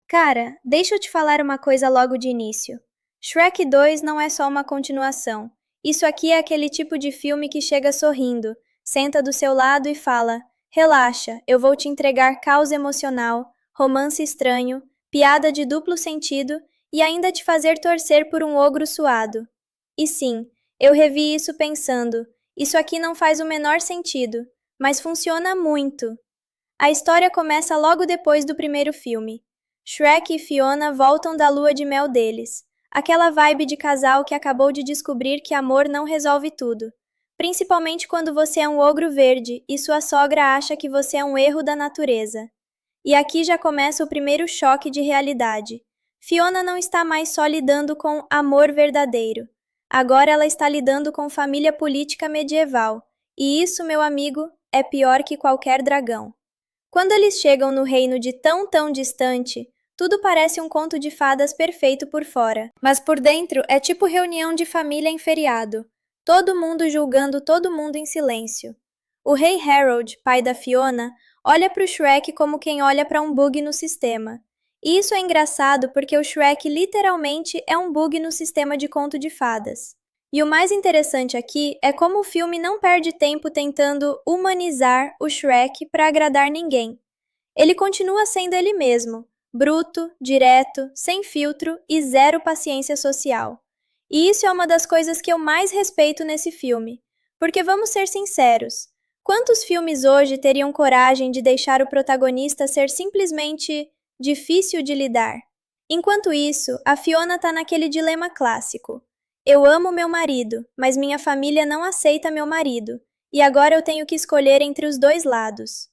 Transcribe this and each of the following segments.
Cara, deixa eu te falar uma coisa logo de início. Shrek 2 não é só uma continuação. Isso aqui é aquele tipo de filme que chega sorrindo, senta do seu lado e fala: Relaxa, eu vou te entregar caos emocional, romance estranho, piada de duplo sentido e ainda te fazer torcer por um ogro suado. E sim, eu revi isso pensando: isso aqui não faz o menor sentido, mas funciona muito. A história começa logo depois do primeiro filme. Shrek e Fiona voltam da lua de mel deles. Aquela vibe de casal que acabou de descobrir que amor não resolve tudo. Principalmente quando você é um ogro verde e sua sogra acha que você é um erro da natureza. E aqui já começa o primeiro choque de realidade. Fiona não está mais só lidando com amor verdadeiro. Agora ela está lidando com família política medieval. E isso, meu amigo, é pior que qualquer dragão. Quando eles chegam no reino de tão distante, tudo parece um conto de fadas perfeito por fora. Mas por dentro é tipo reunião de família em feriado. Todo mundo julgando todo mundo em silêncio. O rei Harold, pai da Fiona, olha para o Shrek como quem olha para um bug no sistema. E isso é engraçado porque o Shrek literalmente é um bug no sistema de conto de fadas. E o mais interessante aqui é como o filme não perde tempo tentando humanizar o Shrek para agradar ninguém. Ele continua sendo ele mesmo, bruto, direto, sem filtro e zero paciência social. E isso é uma das coisas que eu mais respeito nesse filme. Porque vamos ser sinceros, quantos filmes hoje teriam coragem de deixar o protagonista ser simplesmente difícil de lidar? Enquanto isso, a Fiona tá naquele dilema clássico. Eu amo meu marido, mas minha família não aceita meu marido, e agora eu tenho que escolher entre os dois lados.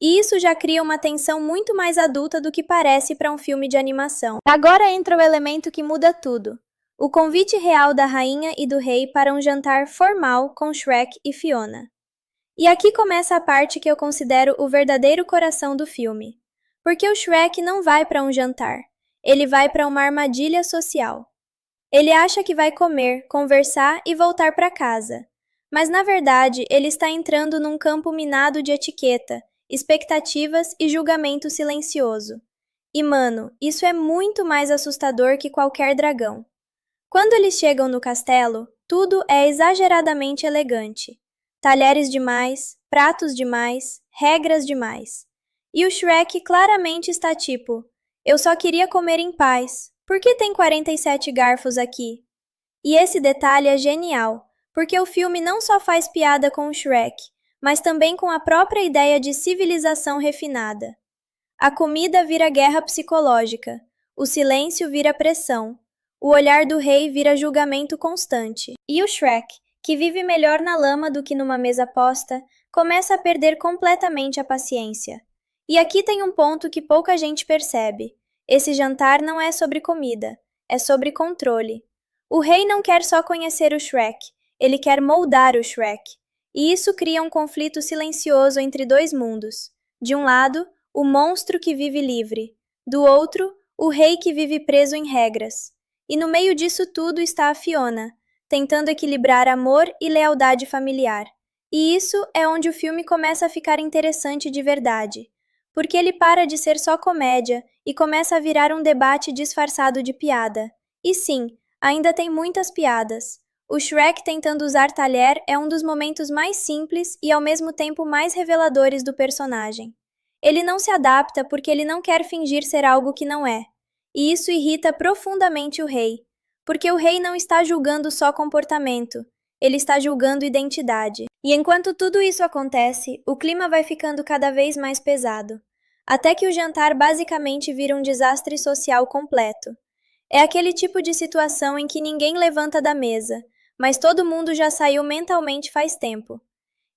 E isso já cria uma tensão muito mais adulta do que parece para um filme de animação. Agora entra o elemento que muda tudo. O convite real da rainha e do rei para um jantar formal com Shrek e Fiona. E aqui começa a parte que eu considero o verdadeiro coração do filme. Porque o Shrek não vai para um jantar. Ele vai para uma armadilha social. Ele acha que vai comer, conversar e voltar para casa. Mas na verdade, ele está entrando num campo minado de etiqueta, expectativas e julgamento silencioso. E mano, isso é muito mais assustador que qualquer dragão. Quando eles chegam no castelo, tudo é exageradamente elegante. Talheres demais, pratos demais, regras demais. E o Shrek claramente está tipo: eu só queria comer em paz. Por que tem 47 garfos aqui? E esse detalhe é genial, porque o filme não só faz piada com o Shrek, mas também com a própria ideia de civilização refinada. A comida vira guerra psicológica, o silêncio vira pressão, o olhar do rei vira julgamento constante. E o Shrek, que vive melhor na lama do que numa mesa posta, começa a perder completamente a paciência. E aqui tem um ponto que pouca gente percebe. Esse jantar não é sobre comida, é sobre controle. O rei não quer só conhecer o Shrek, ele quer moldar o Shrek. E isso cria um conflito silencioso entre dois mundos. De um lado, o monstro que vive livre. Do outro, o rei que vive preso em regras. E no meio disso tudo está a Fiona, tentando equilibrar amor e lealdade familiar. E isso é onde o filme começa a ficar interessante de verdade. Porque ele para de ser só comédia e começa a virar um debate disfarçado de piada. E sim, ainda tem muitas piadas. O Shrek tentando usar talher é um dos momentos mais simples e ao mesmo tempo mais reveladores do personagem. Ele não se adapta porque ele não quer fingir ser algo que não é. E isso irrita profundamente o rei, porque o rei não está julgando só comportamento, ele está julgando identidade. E enquanto tudo isso acontece, o clima vai ficando cada vez mais pesado, até que o jantar basicamente vira um desastre social completo. É aquele tipo de situação em que ninguém levanta da mesa, mas todo mundo já saiu mentalmente faz tempo.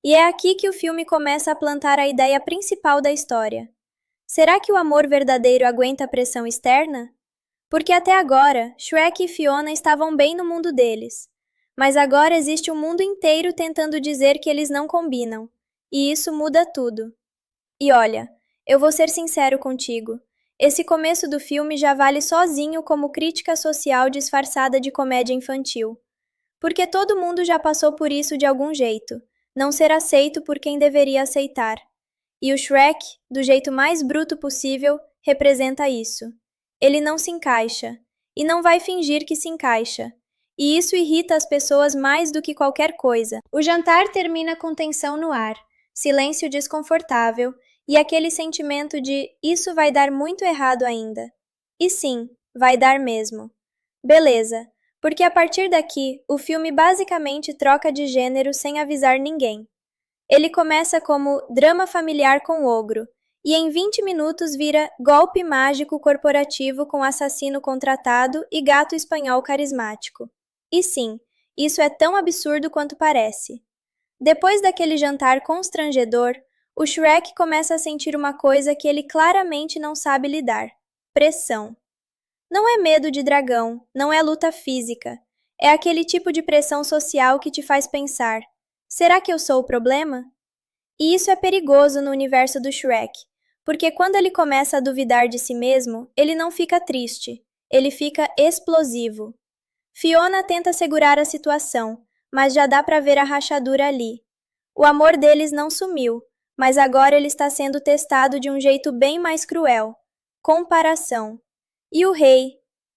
E é aqui que o filme começa a plantar a ideia principal da história. Será que o amor verdadeiro aguenta a pressão externa? Porque até agora, Shrek e Fiona estavam bem no mundo deles. Mas agora existe um mundo inteiro tentando dizer que eles não combinam. E isso muda tudo. E olha, eu vou ser sincero contigo. Esse começo do filme já vale sozinho como crítica social disfarçada de comédia infantil. Porque todo mundo já passou por isso de algum jeito. Não ser aceito por quem deveria aceitar. E o Shrek, do jeito mais bruto possível, representa isso. Ele não se encaixa. E não vai fingir que se encaixa. E isso irrita as pessoas mais do que qualquer coisa. O jantar termina com tensão no ar, silêncio desconfortável e aquele sentimento de isso vai dar muito errado ainda. E sim, vai dar mesmo. Beleza, porque a partir daqui, o filme basicamente troca de gênero sem avisar ninguém. Ele começa como drama familiar com ogro, e em 20 minutos vira golpe mágico corporativo com assassino contratado e gato espanhol carismático. E sim, isso é tão absurdo quanto parece. Depois daquele jantar constrangedor, o Shrek começa a sentir uma coisa que ele claramente não sabe lidar: pressão. Não é medo de dragão, não é luta física. É aquele tipo de pressão social que te faz pensar: será que eu sou o problema? E isso é perigoso no universo do Shrek, porque quando ele começa a duvidar de si mesmo, ele não fica triste, ele fica explosivo. Fiona tenta segurar a situação, mas já dá pra ver a rachadura ali. O amor deles não sumiu, mas agora ele está sendo testado de um jeito bem mais cruel. Comparação. E o rei?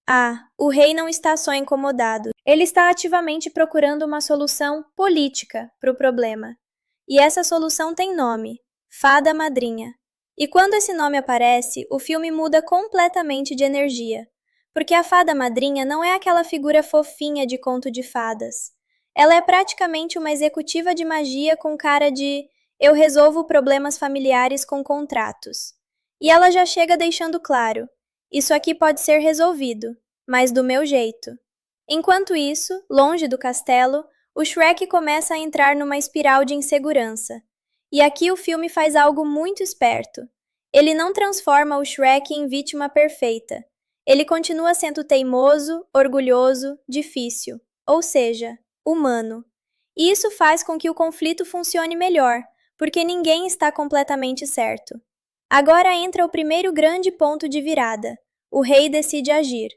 Ah, o rei não está só incomodado. Ele está ativamente procurando uma solução política para o problema. E essa solução tem nome: Fada Madrinha. E quando esse nome aparece, o filme muda completamente de energia. Porque a Fada Madrinha não é aquela figura fofinha de conto de fadas. Ela é praticamente uma executiva de magia com cara de eu resolvo problemas familiares com contratos. E ela já chega deixando claro: isso aqui pode ser resolvido, mas do meu jeito. Enquanto isso, longe do castelo, o Shrek começa a entrar numa espiral de insegurança. E aqui o filme faz algo muito esperto. Ele não transforma o Shrek em vítima perfeita. Ele continua sendo teimoso, orgulhoso, difícil, ou seja, humano. E isso faz com que o conflito funcione melhor, porque ninguém está completamente certo. Agora entra o primeiro grande ponto de virada. O rei decide agir.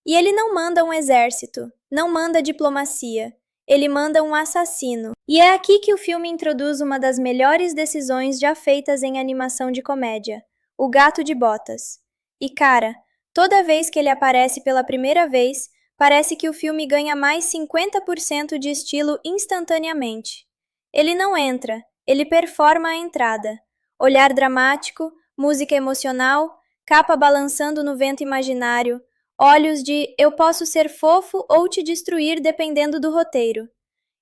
E ele não manda um exército, não manda diplomacia, ele manda um assassino. E é aqui que o filme introduz uma das melhores decisões já feitas em animação de comédia: o Gato de Botas. E cara, toda vez que ele aparece pela primeira vez, parece que o filme ganha mais 50% de estilo instantaneamente. Ele não entra, ele performa a entrada. Olhar dramático, música emocional, capa balançando no vento imaginário, olhos de eu posso ser fofo ou te destruir dependendo do roteiro.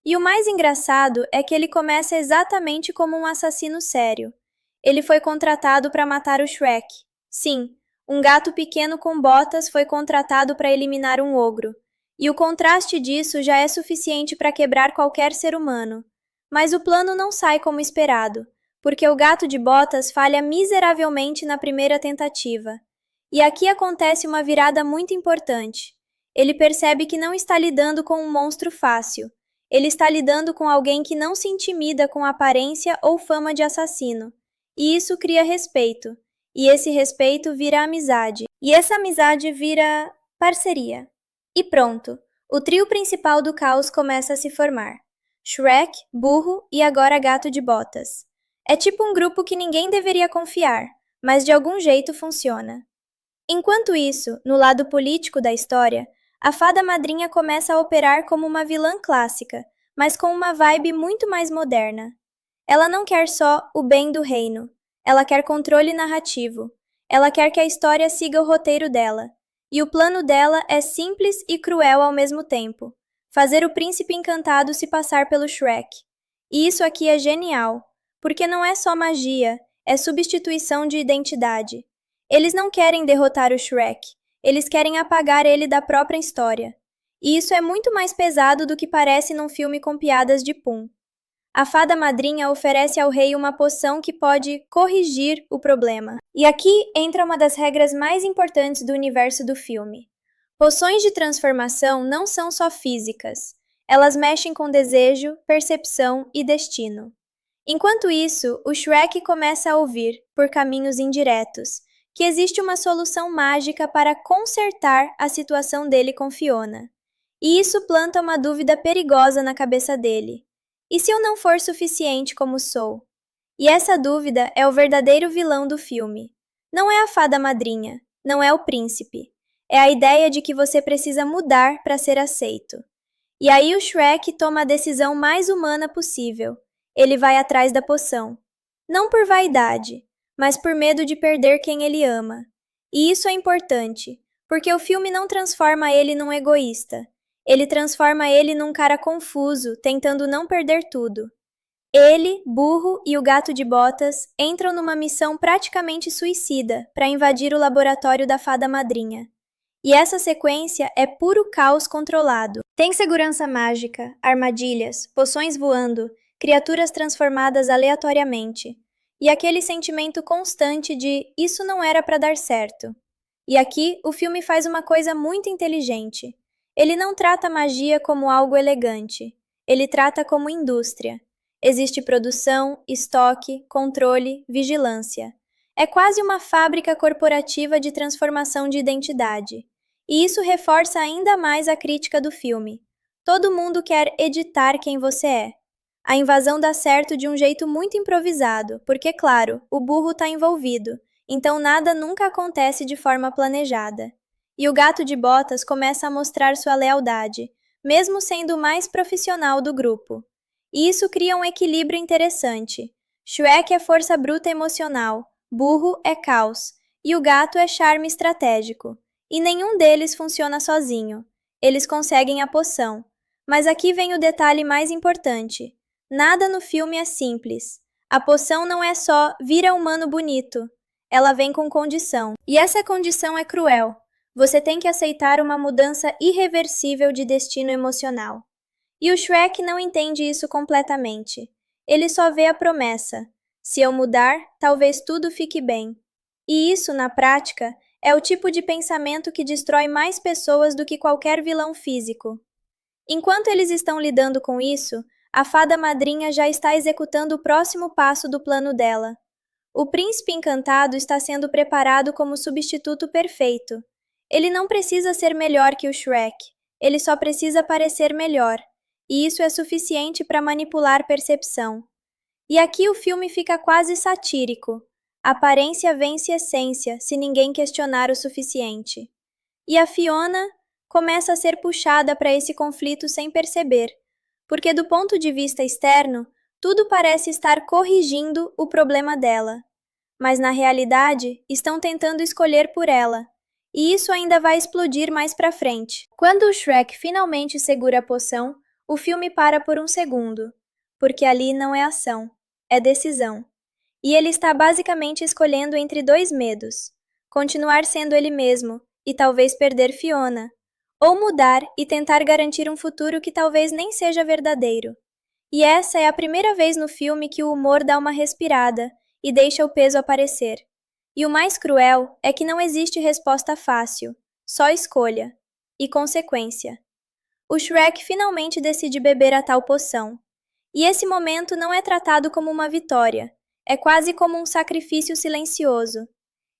E o mais engraçado é que ele começa exatamente como um assassino sério. Ele foi contratado para matar o Shrek. Sim, um gato pequeno com botas foi contratado para eliminar um ogro. E o contraste disso já é suficiente para quebrar qualquer ser humano. Mas o plano não sai como esperado, porque o gato de botas falha miseravelmente na primeira tentativa. E aqui acontece uma virada muito importante. Ele percebe que não está lidando com um monstro fácil. Ele está lidando com alguém que não se intimida com aparência ou fama de assassino. E isso cria respeito. E esse respeito vira amizade. E essa amizade vira parceria. E pronto, o trio principal do caos começa a se formar. Shrek, Burro e agora Gato de Botas. É tipo um grupo que ninguém deveria confiar, mas de algum jeito funciona. Enquanto isso, no lado político da história, a Fada Madrinha começa a operar como uma vilã clássica, mas com uma vibe muito mais moderna. Ela não quer só o bem do reino, ela quer controle narrativo. Ela quer que a história siga o roteiro dela. E o plano dela é simples e cruel ao mesmo tempo: fazer o príncipe encantado se passar pelo Shrek. E isso aqui é genial, porque não é só magia, é substituição de identidade. Eles não querem derrotar o Shrek, eles querem apagar ele da própria história. E isso é muito mais pesado do que parece num filme com piadas de pum. A Fada Madrinha oferece ao rei uma poção que pode corrigir o problema. E aqui entra uma das regras mais importantes do universo do filme. Poções de transformação não são só físicas. Elas mexem com desejo, percepção e destino. Enquanto isso, o Shrek começa a ouvir, por caminhos indiretos, que existe uma solução mágica para consertar a situação dele com Fiona. E isso planta uma dúvida perigosa na cabeça dele. E se eu não for suficiente como sou? E essa dúvida é o verdadeiro vilão do filme. Não é a Fada Madrinha, não é o príncipe. É a ideia de que você precisa mudar para ser aceito. E aí o Shrek toma a decisão mais humana possível. Ele vai atrás da poção. Não por vaidade, mas por medo de perder quem ele ama. E isso é importante, porque o filme não transforma ele num egoísta. Ele transforma ele num cara confuso, tentando não perder tudo. Ele, Burro e o Gato de Botas entram numa missão praticamente suicida para invadir o laboratório da Fada Madrinha. E essa sequência é puro caos controlado. Tem segurança mágica, armadilhas, poções voando, criaturas transformadas aleatoriamente. E aquele sentimento constante de isso não era para dar certo. E aqui o filme faz uma coisa muito inteligente. Ele não trata a magia como algo elegante. Ele trata como indústria. Existe produção, estoque, controle, vigilância. É quase uma fábrica corporativa de transformação de identidade. E isso reforça ainda mais a crítica do filme. Todo mundo quer editar quem você é. A invasão dá certo de um jeito muito improvisado, porque, claro, o burro está envolvido, então nada nunca acontece de forma planejada. E o Gato de Botas começa a mostrar sua lealdade, mesmo sendo o mais profissional do grupo. E isso cria um equilíbrio interessante. Shrek é força bruta emocional, Burro é caos, e o gato é charme estratégico. E nenhum deles funciona sozinho. Eles conseguem a poção. Mas aqui vem o detalhe mais importante. Nada no filme é simples. A poção não é só vira humano bonito. Ela vem com condição. E essa condição é cruel. Você tem que aceitar uma mudança irreversível de destino emocional. E o Shrek não entende isso completamente. Ele só vê a promessa. Se eu mudar, talvez tudo fique bem. E isso, na prática, é o tipo de pensamento que destrói mais pessoas do que qualquer vilão físico. Enquanto eles estão lidando com isso, a fada madrinha já está executando o próximo passo do plano dela. O príncipe encantado está sendo preparado como substituto perfeito. Ele não precisa ser melhor que o Shrek, ele só precisa parecer melhor, e isso é suficiente para manipular percepção. E aqui o filme fica quase satírico. Aparência vence essência se ninguém questionar o suficiente. E a Fiona começa a ser puxada para esse conflito sem perceber, porque do ponto de vista externo, tudo parece estar corrigindo o problema dela. Mas na realidade, estão tentando escolher por ela. E isso ainda vai explodir mais pra frente. Quando o Shrek finalmente segura a poção, o filme para por um segundo, porque ali não é ação, é decisão. E ele está basicamente escolhendo entre dois medos: continuar sendo ele mesmo e talvez perder Fiona, ou mudar e tentar garantir um futuro que talvez nem seja verdadeiro. E essa é a primeira vez no filme que o humor dá uma respirada e deixa o peso aparecer. E o mais cruel é que não existe resposta fácil, só escolha e consequência. O Shrek finalmente decide beber a tal poção. E esse momento não é tratado como uma vitória, é quase como um sacrifício silencioso.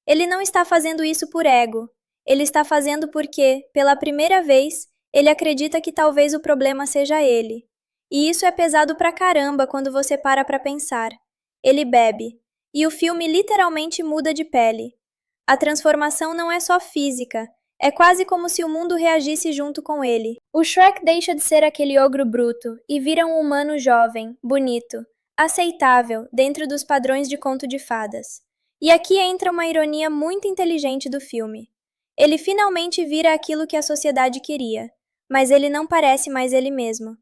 Ele não está fazendo isso por ego, ele está fazendo porque, pela primeira vez, ele acredita que talvez o problema seja ele. E isso é pesado pra caramba quando você para pra pensar. Ele bebe, e o filme literalmente muda de pele. A transformação não é só física, é quase como se o mundo reagisse junto com ele. O Shrek deixa de ser aquele ogro bruto e vira um humano jovem, bonito, aceitável dentro dos padrões de conto de fadas. E aqui entra uma ironia muito inteligente do filme. Ele finalmente vira aquilo que a sociedade queria, mas ele não parece mais ele mesmo.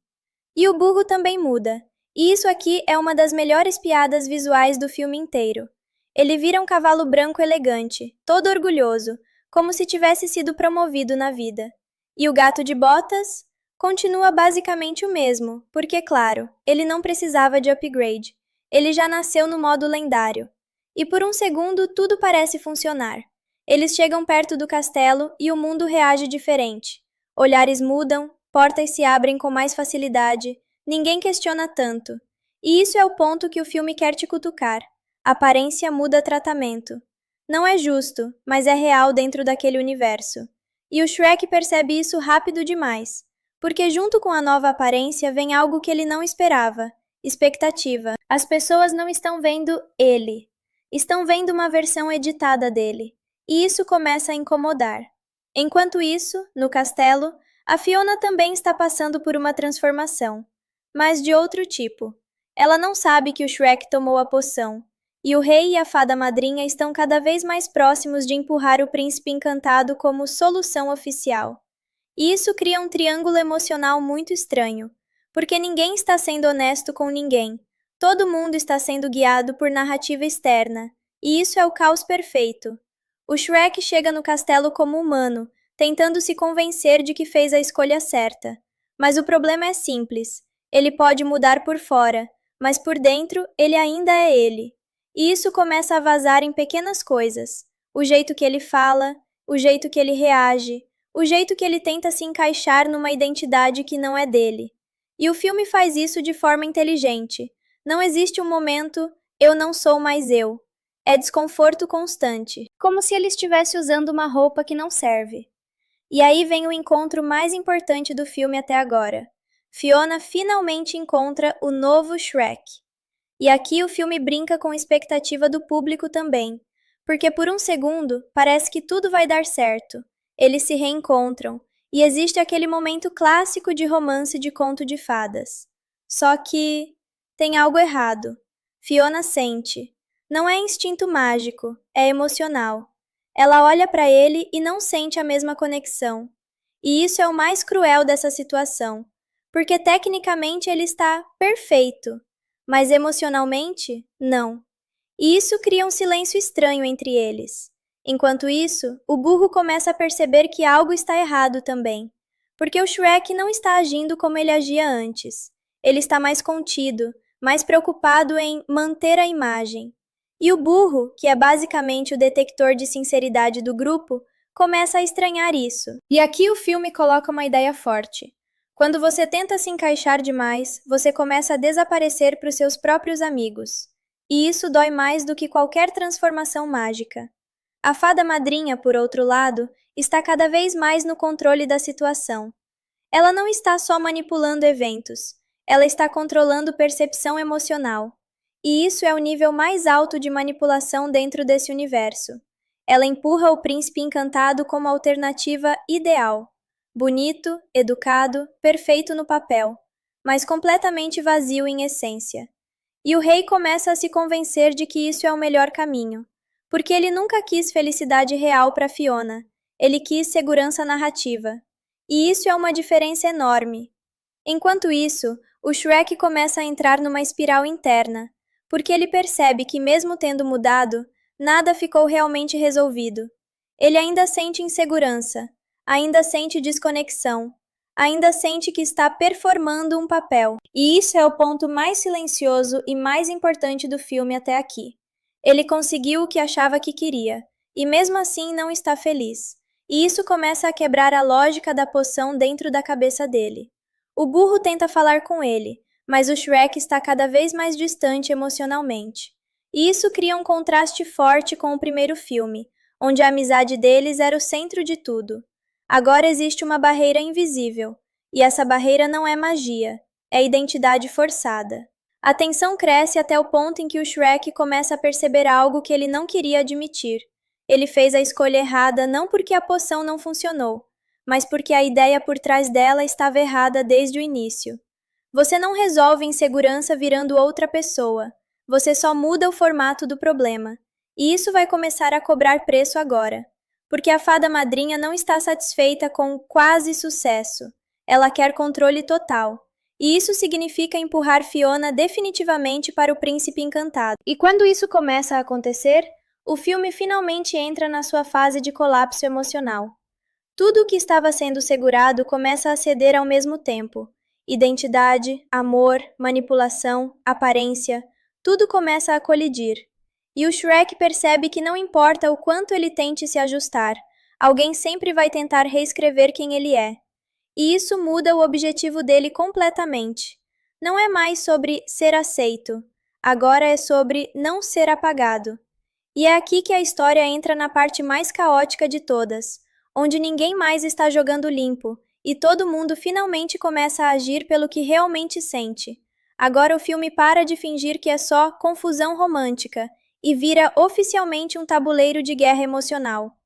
E o burro também muda, e isso aqui é uma das melhores piadas visuais do filme inteiro. Ele vira um cavalo branco elegante, todo orgulhoso, como se tivesse sido promovido na vida. E o Gato de Botas continua basicamente o mesmo, porque, claro, ele não precisava de upgrade. Ele já nasceu no modo lendário. E por um segundo tudo parece funcionar. Eles chegam perto do castelo e o mundo reage diferente. Olhares mudam, portas se abrem com mais facilidade, ninguém questiona tanto. E isso é o ponto que o filme quer te cutucar. Aparência muda tratamento. Não é justo, mas é real dentro daquele universo. E o Shrek percebe isso rápido demais, porque junto com a nova aparência vem algo que ele não esperava: expectativa. As pessoas não estão vendo ele, estão vendo uma versão editada dele. e isso começa a incomodar. Enquanto isso, no castelo, a Fiona também está passando por uma transformação, mas de outro tipo. Ela não sabe que o Shrek tomou a poção, e o rei e a fada madrinha estão cada vez mais próximos de empurrar o príncipe encantado como solução oficial. E isso cria um triângulo emocional muito estranho, porque ninguém está sendo honesto com ninguém. Todo mundo está sendo guiado por narrativa externa, e isso é o caos perfeito. O Shrek chega no castelo como humano, tentando se convencer de que fez a escolha certa. Mas o problema é simples. Ele pode mudar por fora, mas por dentro ele ainda é ele. E isso começa a vazar em pequenas coisas. O jeito que ele fala, o jeito que ele reage, o jeito que ele tenta se encaixar numa identidade que não é dele. E o filme faz isso de forma inteligente. Não existe um momento, eu não sou mais eu. É desconforto constante, como se ele estivesse usando uma roupa que não serve. E aí vem o encontro mais importante do filme até agora. Fiona finalmente encontra o novo Shrek. E aqui o filme brinca com a expectativa do público também, porque por um segundo parece que tudo vai dar certo. Eles se reencontram, e existe aquele momento clássico de romance de conto de fadas. Só que tem algo errado. Fiona sente. Não é instinto mágico, é emocional. Ela olha para ele e não sente a mesma conexão. E isso é o mais cruel dessa situação, porque tecnicamente ele está perfeito, mas emocionalmente, não. E isso cria um silêncio estranho entre eles. Enquanto isso, o burro começa a perceber que algo está errado também, porque o Shrek não está agindo como ele agia antes. Ele está mais contido, mais preocupado em manter a imagem. E o burro, que é basicamente o detector de sinceridade do grupo, começa a estranhar isso. E aqui o filme coloca uma ideia forte. Quando você tenta se encaixar demais, você começa a desaparecer para os seus próprios amigos. E isso dói mais do que qualquer transformação mágica. A fada madrinha, por outro lado, está cada vez mais no controle da situação. Ela não está só manipulando eventos, ela está controlando percepção emocional. E isso é o nível mais alto de manipulação dentro desse universo. Ela empurra o príncipe encantado como alternativa ideal. Bonito, educado, perfeito no papel, mas completamente vazio em essência. E o rei começa a se convencer de que isso é o melhor caminho, porque ele nunca quis felicidade real para Fiona, ele quis segurança narrativa. E isso é uma diferença enorme. Enquanto isso, o Shrek começa a entrar numa espiral interna, porque ele percebe que mesmo tendo mudado, nada ficou realmente resolvido. Ele ainda sente insegurança, ainda sente desconexão, ainda sente que está performando um papel. E isso é o ponto mais silencioso e mais importante do filme até aqui. Ele conseguiu o que achava que queria, e mesmo assim não está feliz. E isso começa a quebrar a lógica da poção dentro da cabeça dele. O burro tenta falar com ele, mas o Shrek está cada vez mais distante emocionalmente. E isso cria um contraste forte com o primeiro filme, onde a amizade deles era o centro de tudo. Agora existe uma barreira invisível, e essa barreira não é magia, é identidade forçada. A tensão cresce até o ponto em que o Shrek começa a perceber algo que ele não queria admitir. Ele fez a escolha errada não porque a poção não funcionou, mas porque a ideia por trás dela estava errada desde o início. Você não resolve insegurança virando outra pessoa, você só muda o formato do problema. E isso vai começar a cobrar preço agora, porque a fada madrinha não está satisfeita com quase sucesso. Ela quer controle total. E isso significa empurrar Fiona definitivamente para o príncipe encantado. E quando isso começa a acontecer, o filme finalmente entra na sua fase de colapso emocional. Tudo o que estava sendo segurado começa a ceder ao mesmo tempo. Identidade, amor, manipulação, aparência, tudo começa a colidir. E o Shrek percebe que não importa o quanto ele tente se ajustar, alguém sempre vai tentar reescrever quem ele é. E isso muda o objetivo dele completamente. Não é mais sobre ser aceito, agora é sobre não ser apagado. E é aqui que a história entra na parte mais caótica de todas, onde ninguém mais está jogando limpo, e todo mundo finalmente começa a agir pelo que realmente sente. Agora o filme para de fingir que é só confusão romântica e vira oficialmente um tabuleiro de guerra emocional.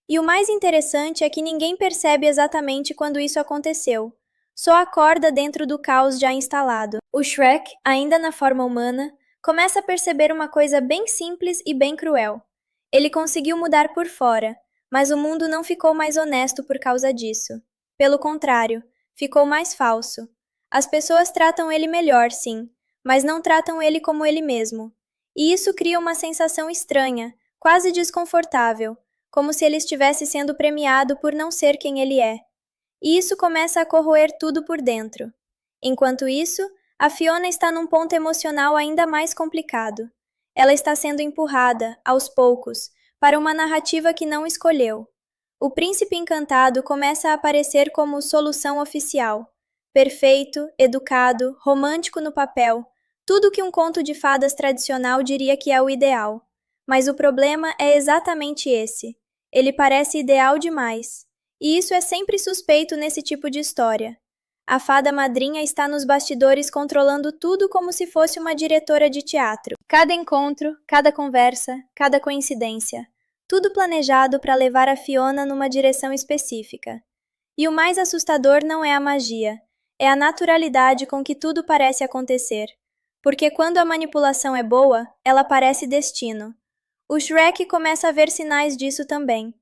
E o mais interessante é que ninguém percebe exatamente quando isso aconteceu. Só acorda dentro do caos já instalado. O Shrek, ainda na forma humana, começa a perceber uma coisa bem simples e bem cruel. Ele conseguiu mudar por fora, mas o mundo não ficou mais honesto por causa disso. Pelo contrário, ficou mais falso. As pessoas tratam ele melhor, sim, mas não tratam ele como ele mesmo. E isso cria uma sensação estranha, quase desconfortável, como se ele estivesse sendo premiado por não ser quem ele é. E isso começa a corroer tudo por dentro. Enquanto isso, a Fiona está num ponto emocional ainda mais complicado. Ela está sendo empurrada, aos poucos, para uma narrativa que não escolheu. O príncipe encantado começa a aparecer como solução oficial. Perfeito, educado, romântico no papel, tudo que um conto de fadas tradicional diria que é o ideal. Mas o problema é exatamente esse. Ele parece ideal demais. E isso é sempre suspeito nesse tipo de história. A fada madrinha está nos bastidores controlando tudo como se fosse uma diretora de teatro. Cada encontro, cada conversa, cada coincidência. Tudo planejado para levar a Fiona numa direção específica. E o mais assustador não é a magia, é a naturalidade com que tudo parece acontecer. Porque quando a manipulação é boa, ela parece destino. O Shrek começa a ver sinais disso também.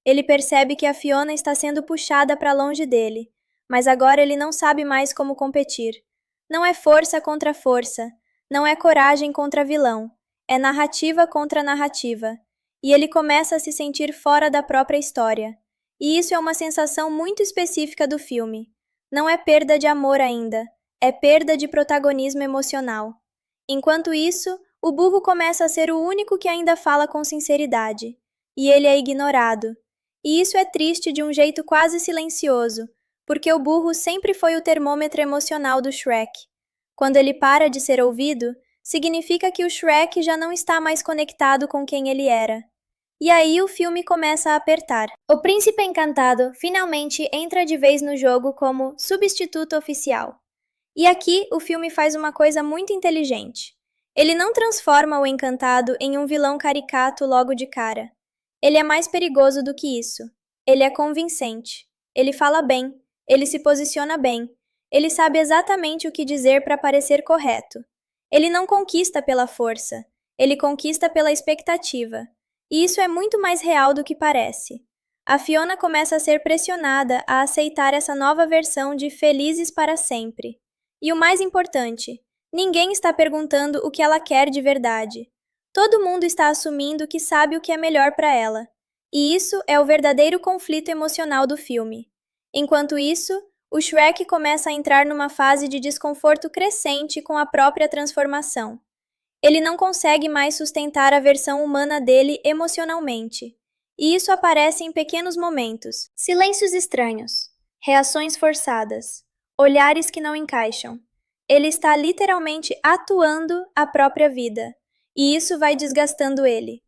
Ele percebe que a Fiona está sendo puxada para longe dele, mas agora ele não sabe mais como competir. Não é força contra força, não é coragem contra vilão, é narrativa contra narrativa. E ele começa a se sentir fora da própria história. E isso é uma sensação muito específica do filme. Não é perda de amor ainda, é perda de protagonismo emocional. Enquanto isso, o burro começa a ser o único que ainda fala com sinceridade. E ele é ignorado. E isso é triste de um jeito quase silencioso, porque o burro sempre foi o termômetro emocional do Shrek. Quando ele para de ser ouvido, significa que o Shrek já não está mais conectado com quem ele era. E aí o filme começa a apertar. O príncipe encantado finalmente entra de vez no jogo como substituto oficial. E aqui o filme faz uma coisa muito inteligente. Ele não transforma o encantado em um vilão caricato logo de cara. Ele é mais perigoso do que isso. Ele é convincente. Ele fala bem. Ele se posiciona bem. Ele sabe exatamente o que dizer para parecer correto. Ele não conquista pela força. Ele conquista pela expectativa. E isso é muito mais real do que parece. A Fiona começa a ser pressionada a aceitar essa nova versão de Felizes para Sempre. E o mais importante, ninguém está perguntando o que ela quer de verdade. Todo mundo está assumindo que sabe o que é melhor para ela. E isso é o verdadeiro conflito emocional do filme. Enquanto isso, o Shrek começa a entrar numa fase de desconforto crescente com a própria transformação. Ele não consegue mais sustentar a versão humana dele emocionalmente. E isso aparece em pequenos momentos. Silêncios estranhos, reações forçadas, olhares que não encaixam. Ele está literalmente atuando a própria vida. E isso vai desgastando ele.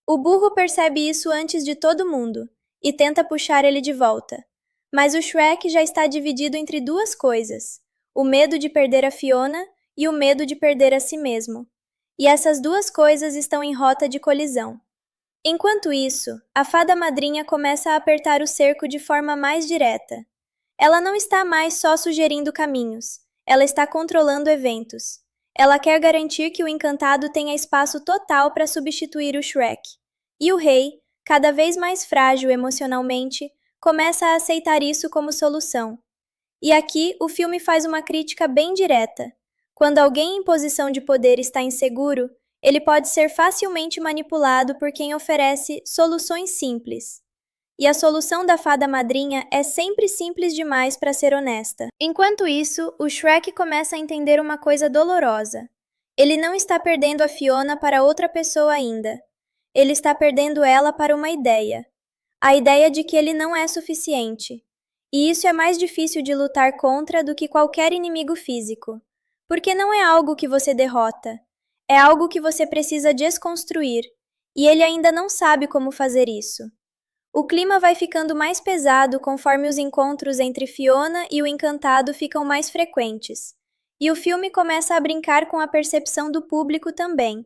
O burro percebe isso antes de todo mundo e tenta puxar ele de volta. Mas o Shrek já está dividido entre duas coisas: o medo de perder a Fiona e o medo de perder a si mesmo. E essas duas coisas estão em rota de colisão. Enquanto isso, a fada madrinha começa a apertar o cerco de forma mais direta. Ela não está mais só sugerindo caminhos, ela está controlando eventos. Ela quer garantir que o encantado tenha espaço total para substituir o Shrek. E o rei, cada vez mais frágil emocionalmente, começa a aceitar isso como solução. E aqui o filme faz uma crítica bem direta. Quando alguém em posição de poder está inseguro, ele pode ser facilmente manipulado por quem oferece soluções simples. E a solução da fada madrinha é sempre simples demais para ser honesta. Enquanto isso, o Shrek começa a entender uma coisa dolorosa. Ele não está perdendo a Fiona para outra pessoa ainda. Ele está perdendo ela para uma ideia. A ideia de que ele não é suficiente. E isso é mais difícil de lutar contra do que qualquer inimigo físico. Porque não é algo que você derrota. É algo que você precisa desconstruir. E ele ainda não sabe como fazer isso. O clima vai ficando mais pesado conforme os encontros entre Fiona e o encantado ficam mais frequentes. E o filme começa a brincar com a percepção do público também.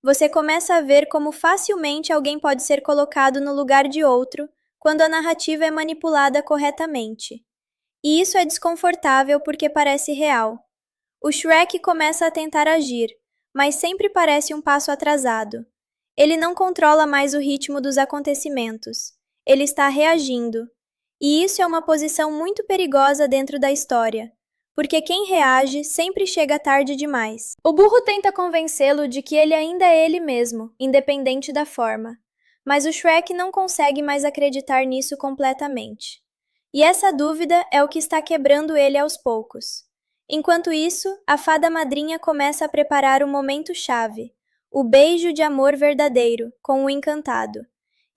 Você começa a ver como facilmente alguém pode ser colocado no lugar de outro quando a narrativa é manipulada corretamente. E isso é desconfortável porque parece real. O Shrek começa a tentar agir, mas sempre parece um passo atrasado. Ele não controla mais o ritmo dos acontecimentos. Ele está reagindo. E isso é uma posição muito perigosa dentro da história, porque quem reage sempre chega tarde demais. O burro tenta convencê-lo de que ele ainda é ele mesmo, independente da forma. Mas o Shrek não consegue mais acreditar nisso completamente. E essa dúvida é o que está quebrando ele aos poucos. Enquanto isso, a fada madrinha começa a preparar o momento-chave, o beijo de amor verdadeiro com o encantado.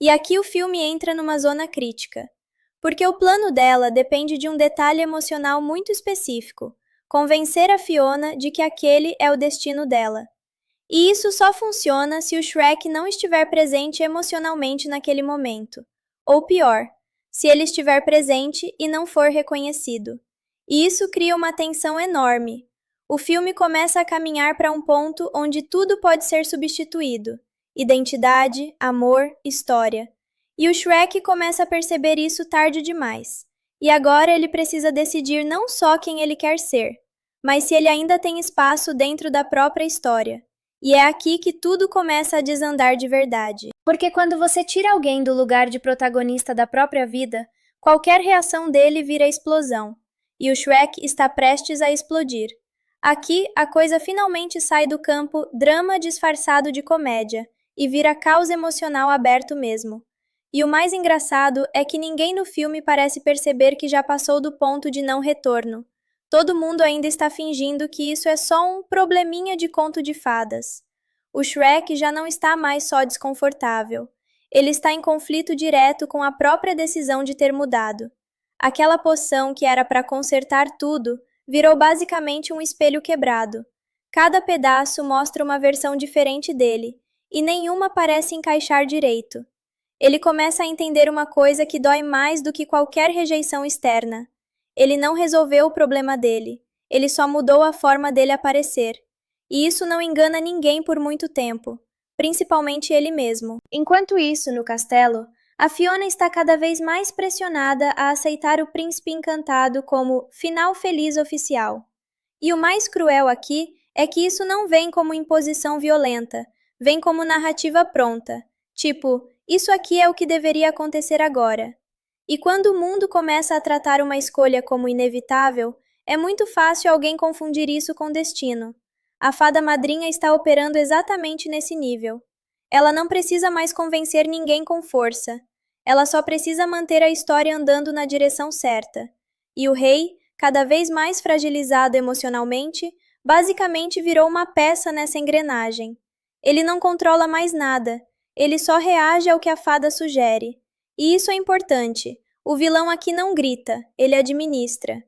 E aqui o filme entra numa zona crítica, porque o plano dela depende de um detalhe emocional muito específico, convencer a Fiona de que aquele é o destino dela. E isso só funciona se o Shrek não estiver presente emocionalmente naquele momento. Ou pior, se ele estiver presente e não for reconhecido. E isso cria uma tensão enorme. O filme começa a caminhar para um ponto onde tudo pode ser substituído: identidade, amor, história. E o Shrek começa a perceber isso tarde demais. E agora ele precisa decidir não só quem ele quer ser, mas se ele ainda tem espaço dentro da própria história. E é aqui que tudo começa a desandar de verdade. Porque quando você tira alguém do lugar de protagonista da própria vida, qualquer reação dele vira explosão. E o Shrek está prestes a explodir. Aqui, a coisa finalmente sai do campo drama disfarçado de comédia e vira caos emocional aberto mesmo. E o mais engraçado é que ninguém no filme parece perceber que já passou do ponto de não retorno. Todo mundo ainda está fingindo que isso é só um probleminha de conto de fadas. O Shrek já não está mais só desconfortável. Ele está em conflito direto com a própria decisão de ter mudado. Aquela poção que era para consertar tudo virou basicamente um espelho quebrado. Cada pedaço mostra uma versão diferente dele, e nenhuma parece encaixar direito. Ele começa a entender uma coisa que dói mais do que qualquer rejeição externa. Ele não resolveu o problema dele, ele só mudou a forma dele aparecer. E isso não engana ninguém por muito tempo, principalmente ele mesmo. Enquanto isso, no castelo, a Fiona está cada vez mais pressionada a aceitar o príncipe encantado como final feliz oficial. E o mais cruel aqui é que isso não vem como imposição violenta, vem como narrativa pronta. Tipo, isso aqui é o que deveria acontecer agora. E quando o mundo começa a tratar uma escolha como inevitável, é muito fácil alguém confundir isso com destino. A fada madrinha está operando exatamente nesse nível. Ela não precisa mais convencer ninguém com força. Ela só precisa manter a história andando na direção certa. E o rei, cada vez mais fragilizado emocionalmente, basicamente virou uma peça nessa engrenagem. Ele não controla mais nada, ele só reage ao que a fada sugere. E isso é importante. O vilão aqui não grita, ele administra.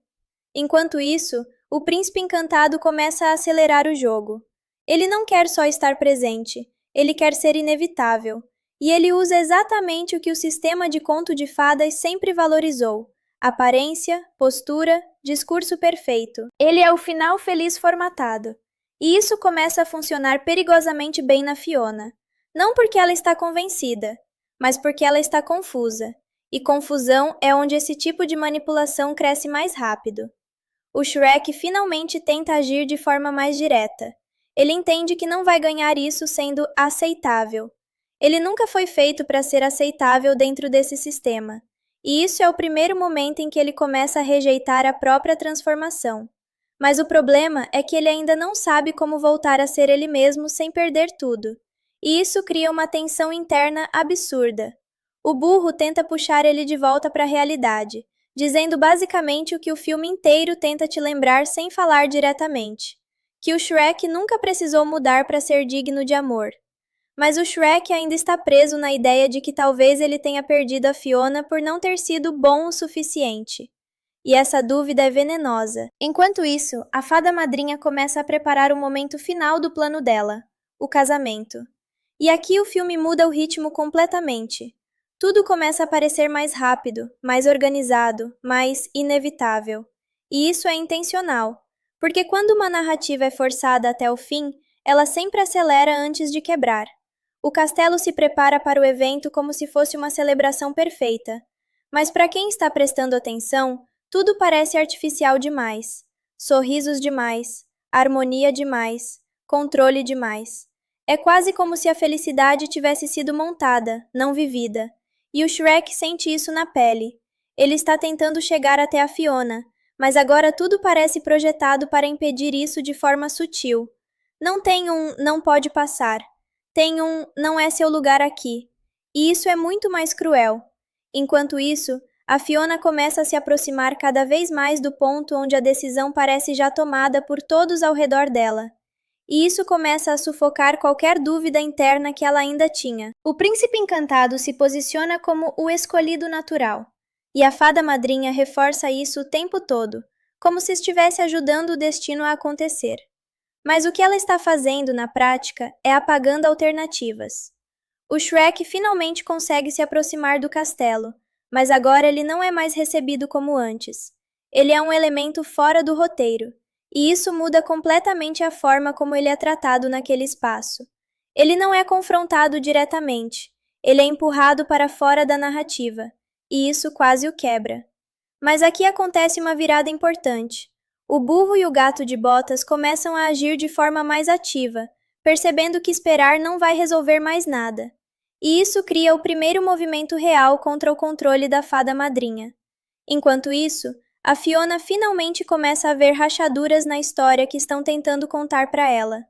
Enquanto isso, o príncipe encantado começa a acelerar o jogo. Ele não quer só estar presente, ele quer ser inevitável. E ele usa exatamente o que o sistema de conto de fadas sempre valorizou: aparência, postura, discurso perfeito. Ele é o final feliz formatado. E isso começa a funcionar perigosamente bem na Fiona. Não porque ela está convencida, mas porque ela está confusa. E confusão é onde esse tipo de manipulação cresce mais rápido. O Shrek finalmente tenta agir de forma mais direta. Ele entende que não vai ganhar isso sendo aceitável. Ele nunca foi feito para ser aceitável dentro desse sistema. E isso é o primeiro momento em que ele começa a rejeitar a própria transformação. Mas o problema é que ele ainda não sabe como voltar a ser ele mesmo sem perder tudo. E isso cria uma tensão interna absurda. O burro tenta puxar ele de volta para a realidade, dizendo basicamente o que o filme inteiro tenta te lembrar sem falar diretamente: que o Shrek nunca precisou mudar para ser digno de amor. Mas o Shrek ainda está preso na ideia de que talvez ele tenha perdido a Fiona por não ter sido bom o suficiente. E essa dúvida é venenosa. Enquanto isso, a fada madrinha começa a preparar o momento final do plano dela: o casamento. E aqui o filme muda o ritmo completamente. Tudo começa a parecer mais rápido, mais organizado, mais inevitável. E isso é intencional, porque quando uma narrativa é forçada até o fim, Ela sempre acelera antes de quebrar. O castelo se prepara para o evento como se fosse uma celebração perfeita. Mas para quem está prestando atenção, tudo parece artificial demais. Sorrisos demais, harmonia demais, controle demais. É quase como se a felicidade tivesse sido montada, não vivida. E o Shrek sente isso na pele. Ele está tentando chegar até a Fiona, mas agora tudo parece projetado para impedir isso de forma sutil. Não tem um não pode passar. Tem um não é seu lugar aqui. E isso é muito mais cruel. Enquanto isso, a Fiona começa a se aproximar cada vez mais do ponto onde a decisão parece já tomada por todos ao redor dela. E isso começa a sufocar qualquer dúvida interna que ela ainda tinha. O príncipe encantado se posiciona como o escolhido natural. E a fada madrinha reforça isso o tempo todo, como se estivesse ajudando o destino a acontecer. Mas o que ela está fazendo, na prática, é apagando alternativas. O Shrek finalmente consegue se aproximar do castelo, mas agora ele não é mais recebido como antes. Ele é um elemento fora do roteiro, e isso muda completamente a forma como ele é tratado naquele espaço. Ele não é confrontado diretamente, ele é empurrado para fora da narrativa, e isso quase o quebra. Mas aqui acontece uma virada importante. O burro e o gato de botas começam a agir de forma mais ativa, percebendo que esperar não vai resolver mais nada. E isso cria o primeiro movimento real contra o controle da fada madrinha. Enquanto isso, a Fiona finalmente começa a ver rachaduras na história que estão tentando contar para ela.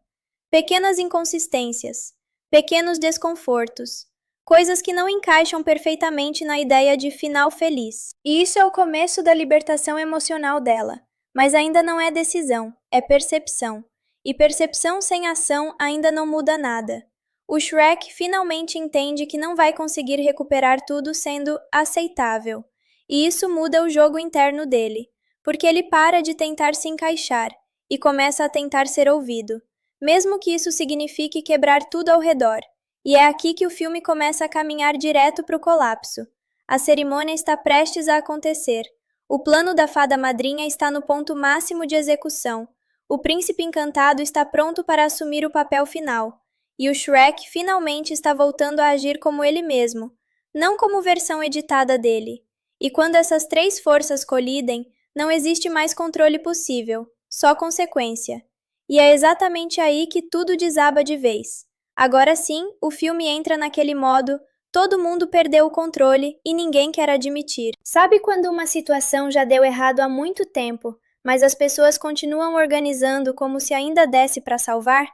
Pequenas inconsistências, pequenos desconfortos, coisas que não encaixam perfeitamente na ideia de final feliz. E isso é o começo da libertação emocional dela. Mas ainda não é decisão, é percepção. E percepção sem ação ainda não muda nada. O Shrek finalmente entende que não vai conseguir recuperar tudo sendo aceitável. E isso muda o jogo interno dele, porque ele para de tentar se encaixar e começa a tentar ser ouvido, mesmo que isso signifique quebrar tudo ao redor. E é aqui que o filme começa a caminhar direto para o colapso. A cerimônia está prestes a acontecer. O plano da fada madrinha está no ponto máximo de execução. O príncipe encantado está pronto para assumir o papel final. E o Shrek finalmente está voltando a agir como ele mesmo, não como versão editada dele. E quando essas três forças colidem, não existe mais controle possível, só consequência. E é exatamente aí que tudo desaba de vez. Agora sim, o filme entra naquele modo: todo mundo perdeu o controle e ninguém quer admitir. Sabe quando uma situação já deu errado há muito tempo, mas as pessoas continuam organizando como se ainda desse para salvar?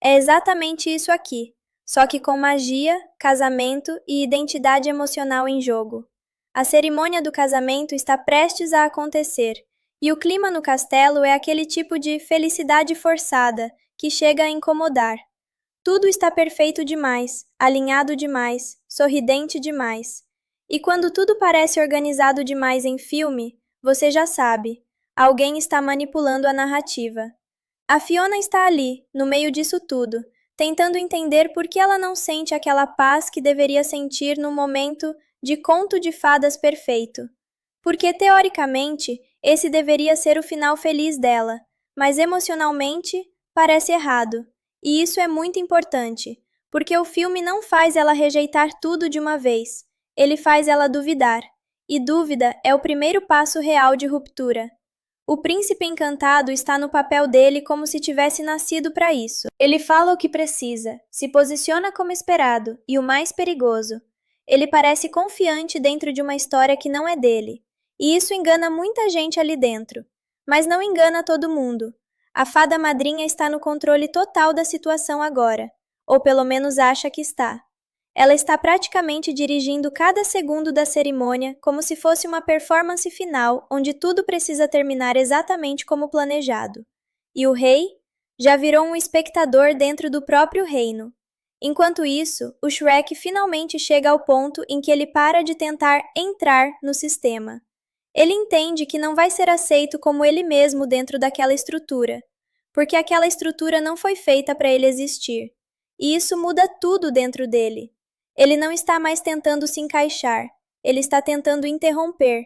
É exatamente isso aqui, só que com magia, casamento e identidade emocional em jogo. A cerimônia do casamento está prestes a acontecer, e o clima no castelo é aquele tipo de felicidade forçada que chega a incomodar. Tudo está perfeito demais, alinhado demais, sorridente demais. E quando tudo parece organizado demais em filme, você já sabe, alguém está manipulando a narrativa. A Fiona está ali, no meio disso tudo, tentando entender por que ela não sente aquela paz que deveria sentir no momento de conto de fadas perfeito. Porque, teoricamente, esse deveria ser o final feliz dela, mas emocionalmente parece errado. E isso é muito importante, porque o filme não faz ela rejeitar tudo de uma vez, ele faz ela duvidar. E dúvida é o primeiro passo real de ruptura. O príncipe encantado está no papel dele como se tivesse nascido para isso. Ele fala o que precisa, se posiciona como esperado, e o mais perigoso, ele parece confiante dentro de uma história que não é dele. E isso engana muita gente ali dentro. Mas não engana todo mundo. A fada madrinha está no controle total da situação agora, ou pelo menos acha que está. Ela está praticamente dirigindo cada segundo da cerimônia como se fosse uma performance final onde tudo precisa terminar exatamente como planejado. E o rei já virou um espectador dentro do próprio reino. Enquanto isso, o Shrek finalmente chega ao ponto em que ele para de tentar entrar no sistema. Ele entende que não vai ser aceito como ele mesmo dentro daquela estrutura, porque aquela estrutura não foi feita para ele existir. E isso muda tudo dentro dele. Ele não está mais tentando se encaixar, ele está tentando interromper.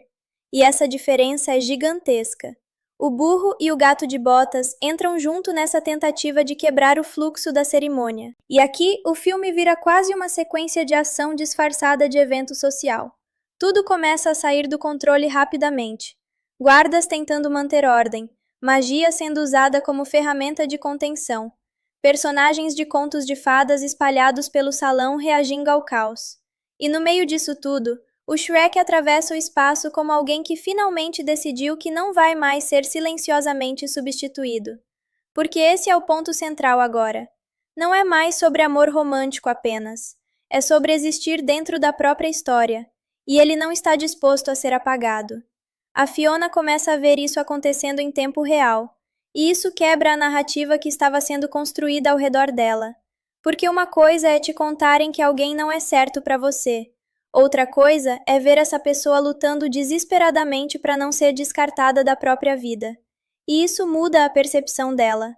E essa diferença é gigantesca. O burro e o gato de botas entram junto nessa tentativa de quebrar o fluxo da cerimônia. E aqui o filme vira quase uma sequência de ação disfarçada de evento social. Tudo começa a sair do controle rapidamente. Guardas tentando manter ordem, magia sendo usada como ferramenta de contenção, personagens de contos de fadas espalhados pelo salão reagindo ao caos. E no meio disso tudo, o Shrek atravessa o espaço como alguém que finalmente decidiu que não vai mais ser silenciosamente substituído. Porque esse é o ponto central agora. Não é mais sobre amor romântico apenas. É sobre existir dentro da própria história. E ele não está disposto a ser apagado. A Fiona começa a ver isso acontecendo em tempo real. E isso quebra a narrativa que estava sendo construída ao redor dela. Porque uma coisa é te contarem que alguém não é certo para você. Outra coisa é ver essa pessoa lutando desesperadamente para não ser descartada da própria vida. E isso muda a percepção dela.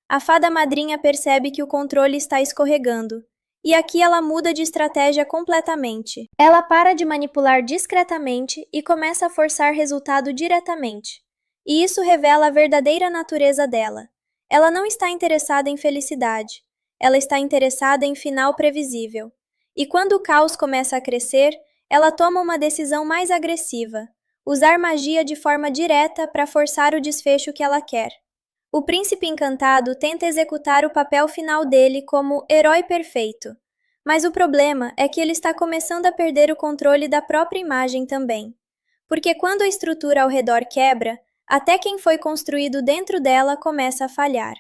A fada madrinha percebe que o controle está escorregando. E aqui ela muda de estratégia completamente. Ela para de manipular discretamente e começa a forçar resultado diretamente. E isso revela a verdadeira natureza dela. Ela não está interessada em felicidade. Ela está interessada em final previsível. E quando o caos começa a crescer, ela toma uma decisão mais agressiva: usar magia de forma direta para forçar o desfecho que ela quer. O príncipe encantado tenta executar o papel final dele como herói perfeito. Mas o problema é que ele está começando a perder o controle da própria imagem também. Porque quando a estrutura ao redor quebra, até quem foi construído dentro dela começa a falhar.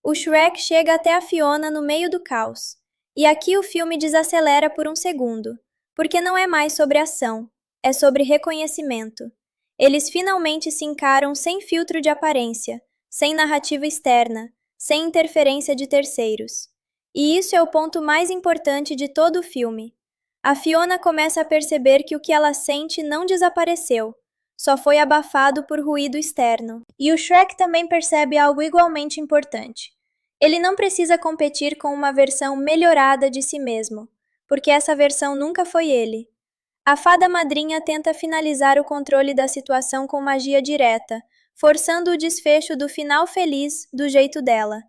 O Shrek chega até a Fiona no meio do caos. E aqui o filme desacelera por um segundo, porque não é mais sobre ação, é sobre reconhecimento. Eles finalmente se encaram sem filtro de aparência, sem narrativa externa, sem interferência de terceiros. E isso é o ponto mais importante de todo o filme. A Fiona começa a perceber que o que ela sente não desapareceu, só foi abafado por ruído externo. E o Shrek também percebe algo igualmente importante. Ele não precisa competir com uma versão melhorada de si mesmo, porque essa versão nunca foi ele. A fada madrinha tenta finalizar o controle da situação com magia direta, forçando o desfecho do final feliz do jeito dela.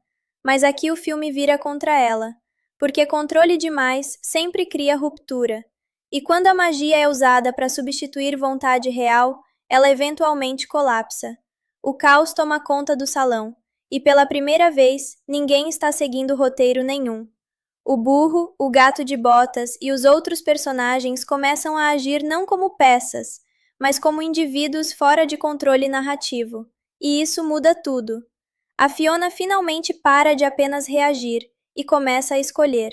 Mas aqui o filme vira contra ela, porque controle demais sempre cria ruptura. E quando a magia é usada para substituir vontade real, ela eventualmente colapsa. O caos toma conta do salão. E pela primeira vez, ninguém está seguindo roteiro nenhum. O burro, o gato de botas e os outros personagens começam a agir não como peças, mas como indivíduos fora de controle narrativo. E isso muda tudo. A Fiona finalmente para de apenas reagir e começa a escolher.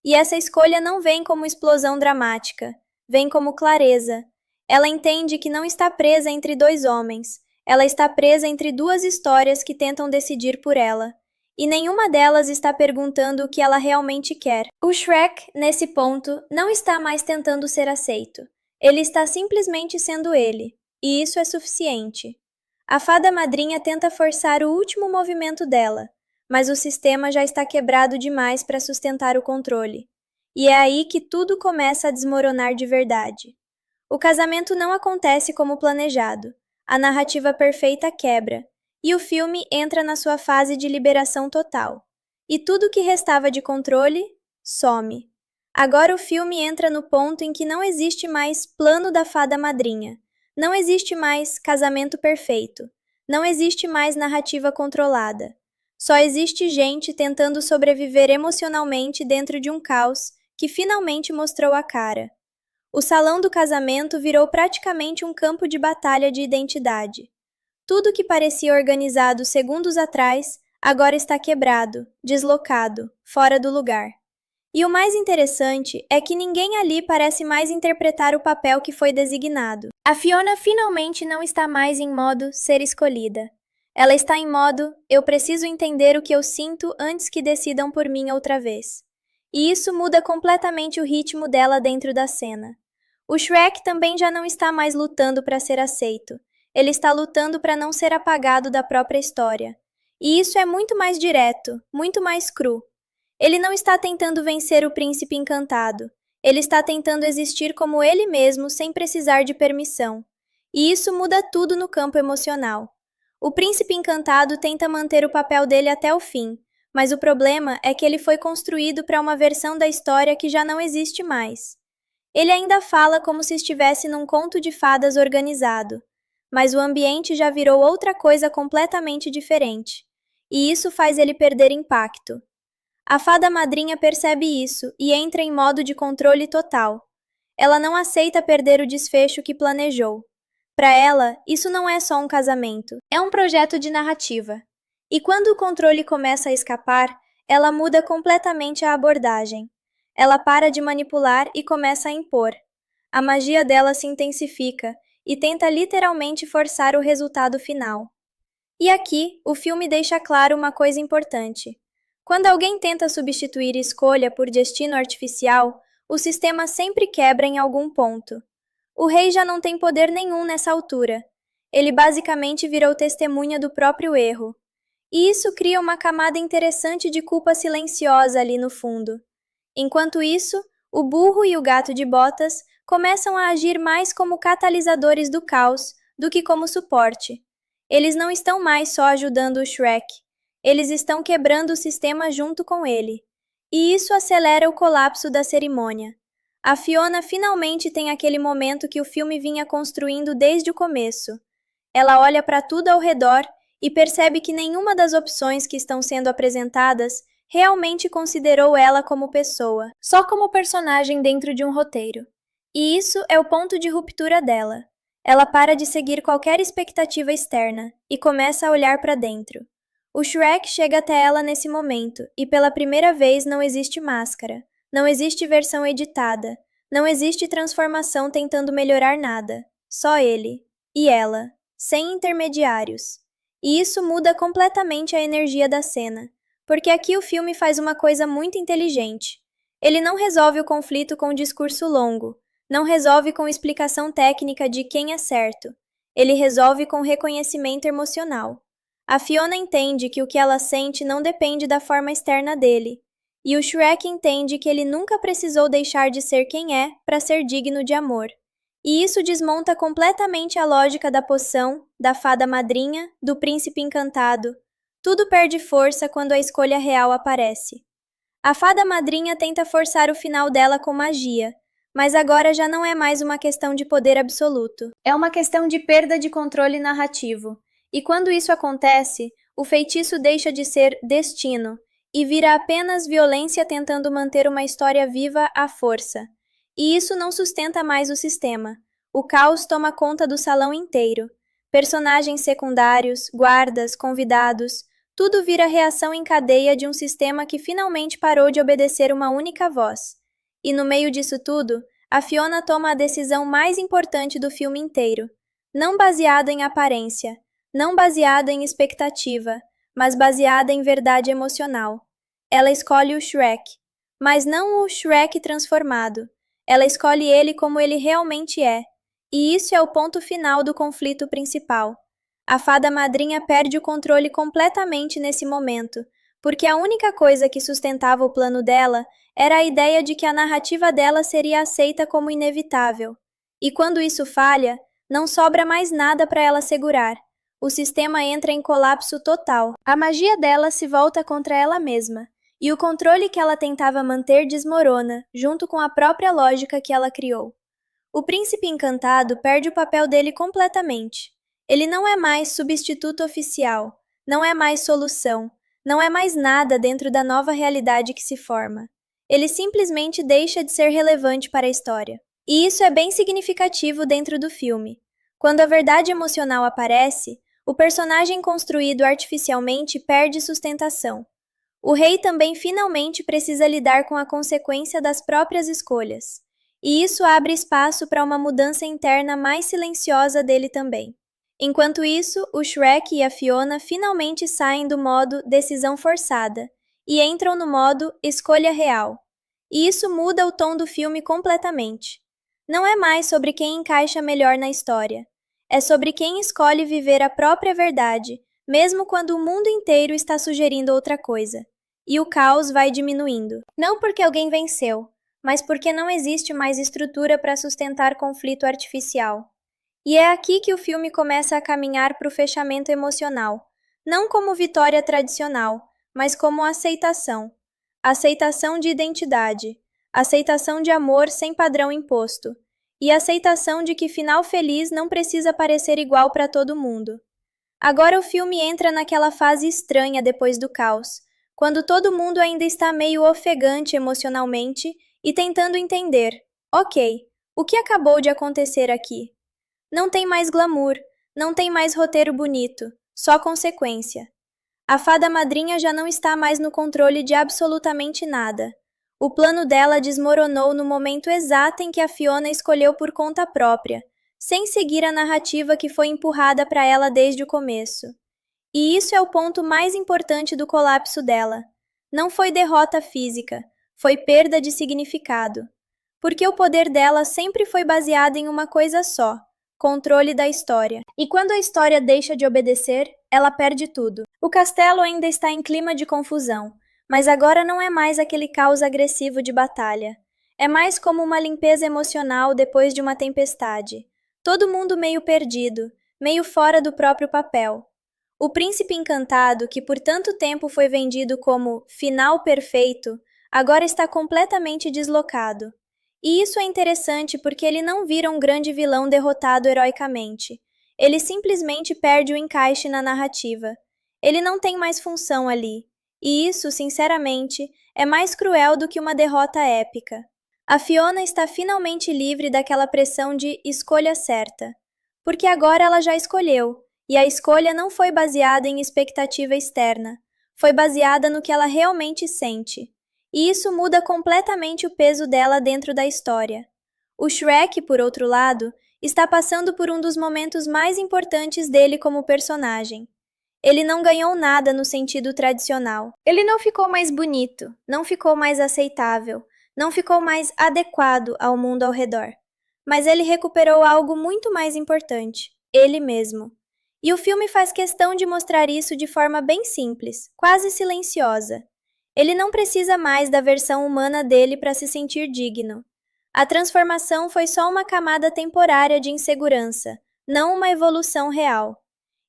E essa escolha não vem como explosão dramática, vem como clareza. Ela entende que não está presa entre dois homens. Ela está presa entre duas histórias que tentam decidir por ela, e nenhuma delas está perguntando o que ela realmente quer. O Shrek, nesse ponto, não está mais tentando ser aceito. Ele está simplesmente sendo ele, e isso é suficiente. A fada madrinha tenta forçar o último movimento dela, mas o sistema já está quebrado demais para sustentar o controle. E é aí que tudo começa a desmoronar de verdade. O casamento não acontece como planejado. A narrativa perfeita quebra, e o filme entra na sua fase de liberação total. E tudo que restava de controle, some. Agora o filme entra no ponto em que não existe mais plano da fada madrinha, não existe mais casamento perfeito, não existe mais narrativa controlada. Só existe gente tentando sobreviver emocionalmente dentro de um caos que finalmente mostrou a cara. O salão do casamento virou praticamente um campo de batalha de identidade. Tudo que parecia organizado segundos atrás, agora está quebrado, deslocado, fora do lugar. E o mais interessante é que ninguém ali parece mais interpretar o papel que foi designado. A Fiona finalmente não está mais em modo ser escolhida. Ela está em modo eu preciso entender o que eu sinto antes que decidam por mim outra vez. E isso muda completamente o ritmo dela dentro da cena. O Shrek também já não está mais lutando para ser aceito. Ele está lutando para não ser apagado da própria história. E isso é muito mais direto, muito mais cru. Ele não está tentando vencer o príncipe encantado. Ele está tentando existir como ele mesmo sem precisar de permissão. E isso muda tudo no campo emocional. O príncipe encantado tenta manter o papel dele até o fim, mas o problema é que ele foi construído para uma versão da história que já não existe mais. Ele ainda fala como se estivesse num conto de fadas organizado, mas o ambiente já virou outra coisa completamente diferente, e isso faz ele perder impacto. A fada madrinha percebe isso e entra em modo de controle total. Ela não aceita perder o desfecho que planejou. Para ela, isso não é só um casamento, é um projeto de narrativa. E quando o controle começa a escapar, ela muda completamente a abordagem. Ela para de manipular e começa a impor. A magia dela se intensifica e tenta literalmente forçar o resultado final. E aqui, o filme deixa claro uma coisa importante. Quando alguém tenta substituir escolha por destino artificial, o sistema sempre quebra em algum ponto. O rei já não tem poder nenhum nessa altura. Ele basicamente virou testemunha do próprio erro. E isso cria uma camada interessante de culpa silenciosa ali no fundo. Enquanto isso, o burro e o gato de botas começam a agir mais como catalisadores do caos do que como suporte. Eles não estão mais só ajudando o Shrek, eles estão quebrando o sistema junto com ele. E isso acelera o colapso da cerimônia. A Fiona finalmente tem aquele momento que o filme vinha construindo desde o começo. Ela olha para tudo ao redor e percebe que nenhuma das opções que estão sendo apresentadas realmente considerou ela como pessoa, só como personagem dentro de um roteiro. E isso é o ponto de ruptura dela. Ela para de seguir qualquer expectativa externa e começa a olhar para dentro. O Shrek chega até ela nesse momento e pela primeira vez não existe máscara, não existe versão editada, não existe transformação tentando melhorar nada. Só ele e ela, sem intermediários. E isso muda completamente a energia da cena. Porque aqui o filme faz uma coisa muito inteligente. Ele não resolve o conflito com um discurso longo, não resolve com explicação técnica de quem é certo. Ele resolve com reconhecimento emocional. A Fiona entende que o que ela sente não depende da forma externa dele, e o Shrek entende que ele nunca precisou deixar de ser quem é para ser digno de amor. E isso desmonta completamente a lógica da poção, da fada madrinha, do príncipe encantado. Tudo perde força quando a escolha real aparece. A fada madrinha tenta forçar o final dela com magia, mas agora já não é mais uma questão de poder absoluto. É uma questão de perda de controle narrativo. E quando isso acontece, o feitiço deixa de ser destino e vira apenas violência tentando manter uma história viva à força. E isso não sustenta mais o sistema. O caos toma conta do salão inteiro. Personagens secundários, guardas, convidados, tudo vira reação em cadeia de um sistema que finalmente parou de obedecer uma única voz. E no meio disso tudo, a Fiona toma a decisão mais importante do filme inteiro. Não baseada em aparência, não baseada em expectativa, mas baseada em verdade emocional. Ela escolhe o Shrek, mas não o Shrek transformado. Ela escolhe ele como ele realmente é. E isso é o ponto final do conflito principal. A fada madrinha perde o controle completamente nesse momento, porque a única coisa que sustentava o plano dela era a ideia de que a narrativa dela seria aceita como inevitável. E quando isso falha, não sobra mais nada para ela segurar. O sistema entra em colapso total. A magia dela se volta contra ela mesma, e o controle que ela tentava manter desmorona, junto com a própria lógica que ela criou. O príncipe encantado perde o papel dele completamente. Ele não é mais substituto oficial, não é mais solução, não é mais nada dentro da nova realidade que se forma. Ele simplesmente deixa de ser relevante para a história. E isso é bem significativo dentro do filme. Quando a verdade emocional aparece, o personagem construído artificialmente perde sustentação. O rei também finalmente precisa lidar com a consequência das próprias escolhas. E isso abre espaço para uma mudança interna mais silenciosa dele também. Enquanto isso, o Shrek e a Fiona finalmente saem do modo decisão forçada e entram no modo escolha real. E isso muda o tom do filme completamente. Não é mais sobre quem encaixa melhor na história. É sobre quem escolhe viver a própria verdade, mesmo quando o mundo inteiro está sugerindo outra coisa. E o caos vai diminuindo. Não porque alguém venceu, mas porque não existe mais estrutura para sustentar conflito artificial. E é aqui que o filme começa a caminhar para o fechamento emocional, não como vitória tradicional, mas como aceitação. Aceitação de identidade, aceitação de amor sem padrão imposto, e aceitação de que final feliz não precisa parecer igual para todo mundo. Agora o filme entra naquela fase estranha depois do caos, quando todo mundo ainda está meio ofegante emocionalmente e tentando entender: ok, o que acabou de acontecer aqui? Não tem mais glamour, não tem mais roteiro bonito, só consequência. A fada madrinha já não está mais no controle de absolutamente nada. O plano dela desmoronou no momento exato em que a Fiona escolheu por conta própria, sem seguir a narrativa que foi empurrada para ela desde o começo. E isso é o ponto mais importante do colapso dela. Não foi derrota física, foi perda de significado. Porque o poder dela sempre foi baseado em uma coisa só: controle da história. E quando a história deixa de obedecer, ela perde tudo. O castelo ainda está em clima de confusão, mas agora não é mais aquele caos agressivo de batalha. É mais como uma limpeza emocional depois de uma tempestade. Todo mundo meio perdido, meio fora do próprio papel. O príncipe encantado, que por tanto tempo foi vendido como final perfeito, agora está completamente deslocado. E isso é interessante porque ele não vira um grande vilão derrotado heroicamente. Ele simplesmente perde o encaixe na narrativa. Ele não tem mais função ali. E isso, sinceramente, é mais cruel do que uma derrota épica. A Fiona está finalmente livre daquela pressão de escolha certa. Porque agora ela já escolheu, e a escolha não foi baseada em expectativa externa. Foi baseada no que ela realmente sente. E isso muda completamente o peso dela dentro da história. O Shrek, por outro lado, está passando por um dos momentos mais importantes dele como personagem. Ele não ganhou nada no sentido tradicional. Ele não ficou mais bonito, não ficou mais aceitável, não ficou mais adequado ao mundo ao redor. Mas ele recuperou algo muito mais importante: ele mesmo. E o filme faz questão de mostrar isso de forma bem simples, quase silenciosa. Ele não precisa mais da versão humana dele para se sentir digno. A transformação foi só uma camada temporária de insegurança, não uma evolução real.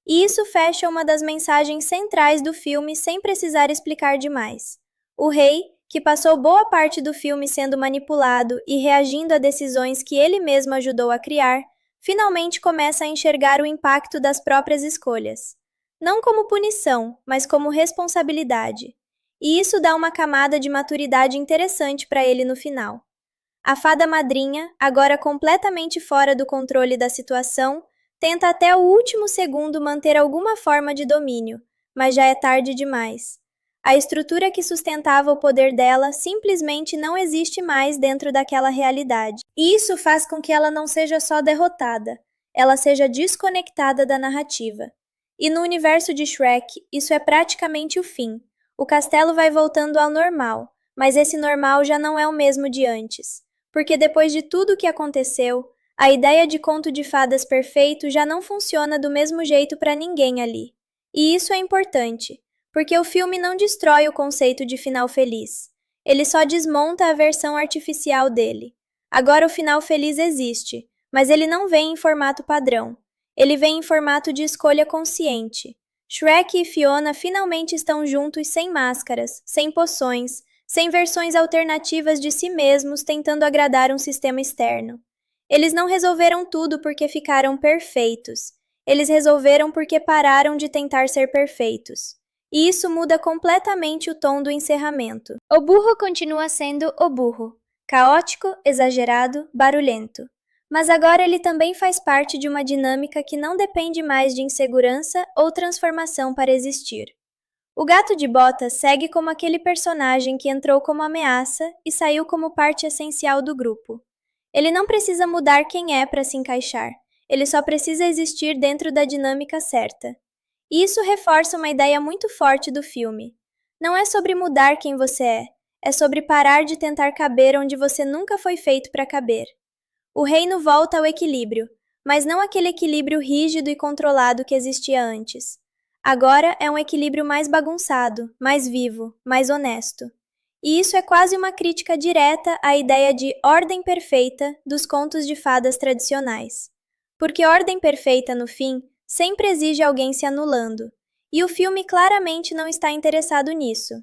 E isso fecha uma das mensagens centrais do filme sem precisar explicar demais. O rei, que passou boa parte do filme sendo manipulado e reagindo a decisões que ele mesmo ajudou a criar, finalmente começa a enxergar o impacto das próprias escolhas. Não como punição, mas como responsabilidade. E isso dá uma camada de maturidade interessante para ele no final. A fada madrinha, agora completamente fora do controle da situação, tenta até o último segundo manter alguma forma de domínio, mas já é tarde demais. A estrutura que sustentava o poder dela simplesmente não existe mais dentro daquela realidade. E isso faz com que ela não seja só derrotada, ela seja desconectada da narrativa. E no universo de Shrek, isso é praticamente o fim. O castelo vai voltando ao normal, mas esse normal já não é o mesmo de antes. Porque depois de tudo o que aconteceu, a ideia de conto de fadas perfeito já não funciona do mesmo jeito para ninguém ali. E isso é importante, porque o filme não destrói o conceito de final feliz. Ele só desmonta a versão artificial dele. Agora o final feliz existe, mas ele não vem em formato padrão. Ele vem em formato de escolha consciente. Shrek e Fiona finalmente estão juntos sem máscaras, sem poções, sem versões alternativas de si mesmos tentando agradar um sistema externo. Eles não resolveram tudo porque ficaram perfeitos. Eles resolveram porque pararam de tentar ser perfeitos. E isso muda completamente o tom do encerramento. O burro continua sendo o burro. Caótico, exagerado, barulhento. Mas agora ele também faz parte de uma dinâmica que não depende mais de insegurança ou transformação para existir. O gato de botas segue como aquele personagem que entrou como ameaça e saiu como parte essencial do grupo. Ele não precisa mudar quem é para se encaixar, ele só precisa existir dentro da dinâmica certa. E isso reforça uma ideia muito forte do filme. Não é sobre mudar quem você é sobre parar de tentar caber onde você nunca foi feito para caber. O reino volta ao equilíbrio, mas não aquele equilíbrio rígido e controlado que existia antes. Agora é um equilíbrio mais bagunçado, mais vivo, mais honesto. E isso é quase uma crítica direta à ideia de ordem perfeita dos contos de fadas tradicionais. Porque ordem perfeita no fim sempre exige alguém se anulando. E o filme claramente não está interessado nisso.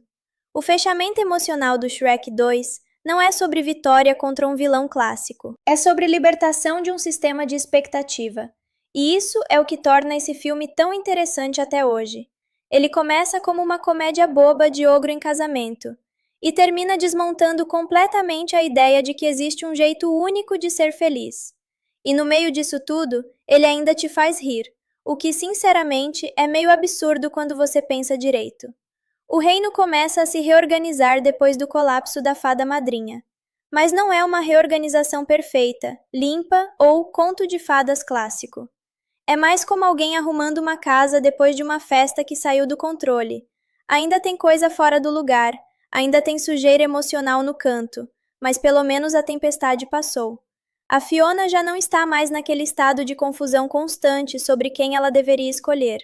O fechamento emocional do Shrek 2 não é sobre vitória contra um vilão clássico. É sobre libertação de um sistema de expectativa. E isso é o que torna esse filme tão interessante até hoje. Ele começa como uma comédia boba de ogro em casamento e termina desmontando completamente a ideia de que existe um jeito único de ser feliz. E no meio disso tudo, ele ainda te faz rir, o que sinceramente é meio absurdo quando você pensa direito. O reino começa a se reorganizar depois do colapso da fada madrinha. Mas não é uma reorganização perfeita, limpa ou conto de fadas clássico. É mais como alguém arrumando uma casa depois de uma festa que saiu do controle. Ainda tem coisa fora do lugar, ainda tem sujeira emocional no canto, mas pelo menos a tempestade passou. A Fiona já não está mais naquele estado de confusão constante sobre quem ela deveria escolher.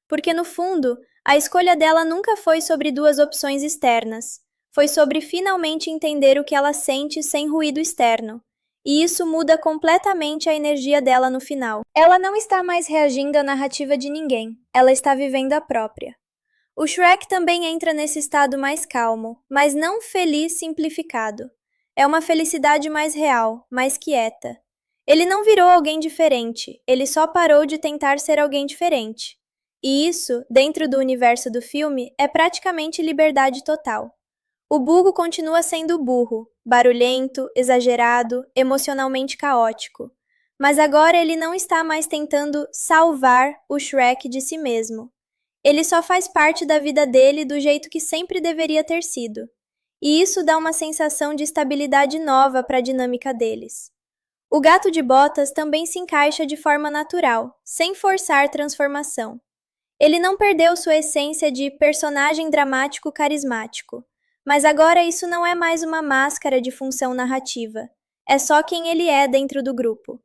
Porque no fundo, a escolha dela nunca foi sobre duas opções externas. Foi sobre finalmente entender o que ela sente sem ruído externo. E isso muda completamente a energia dela no final. Ela não está mais reagindo à narrativa de ninguém, ela está vivendo a própria. O Shrek também entra nesse estado mais calmo, mas não feliz simplificado. É uma felicidade mais real, mais quieta. Ele não virou alguém diferente, ele só parou de tentar ser alguém diferente. E isso, dentro do universo do filme, é praticamente liberdade total. O burro continua sendo burro, barulhento, exagerado, emocionalmente caótico. Mas agora ele não está mais tentando salvar o Shrek de si mesmo. Ele só faz parte da vida dele do jeito que sempre deveria ter sido. E isso dá uma sensação de estabilidade nova para a dinâmica deles. O gato de botas também se encaixa de forma natural, sem forçar transformação. Ele não perdeu sua essência de personagem dramático carismático. Mas agora isso não é mais uma máscara de função narrativa. É só quem ele é dentro do grupo.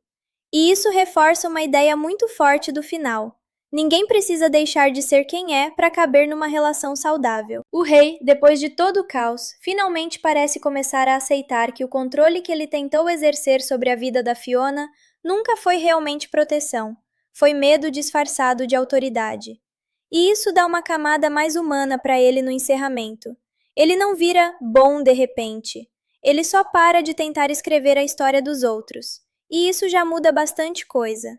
E isso reforça uma ideia muito forte do final. Ninguém precisa deixar de ser quem é para caber numa relação saudável. O rei, depois de todo o caos, finalmente parece começar a aceitar que o controle que ele tentou exercer sobre a vida da Fiona nunca foi realmente proteção. Foi medo disfarçado de autoridade. E isso dá uma camada mais humana para ele no encerramento. Ele não vira bom de repente. Ele só para de tentar escrever a história dos outros. E isso já muda bastante coisa.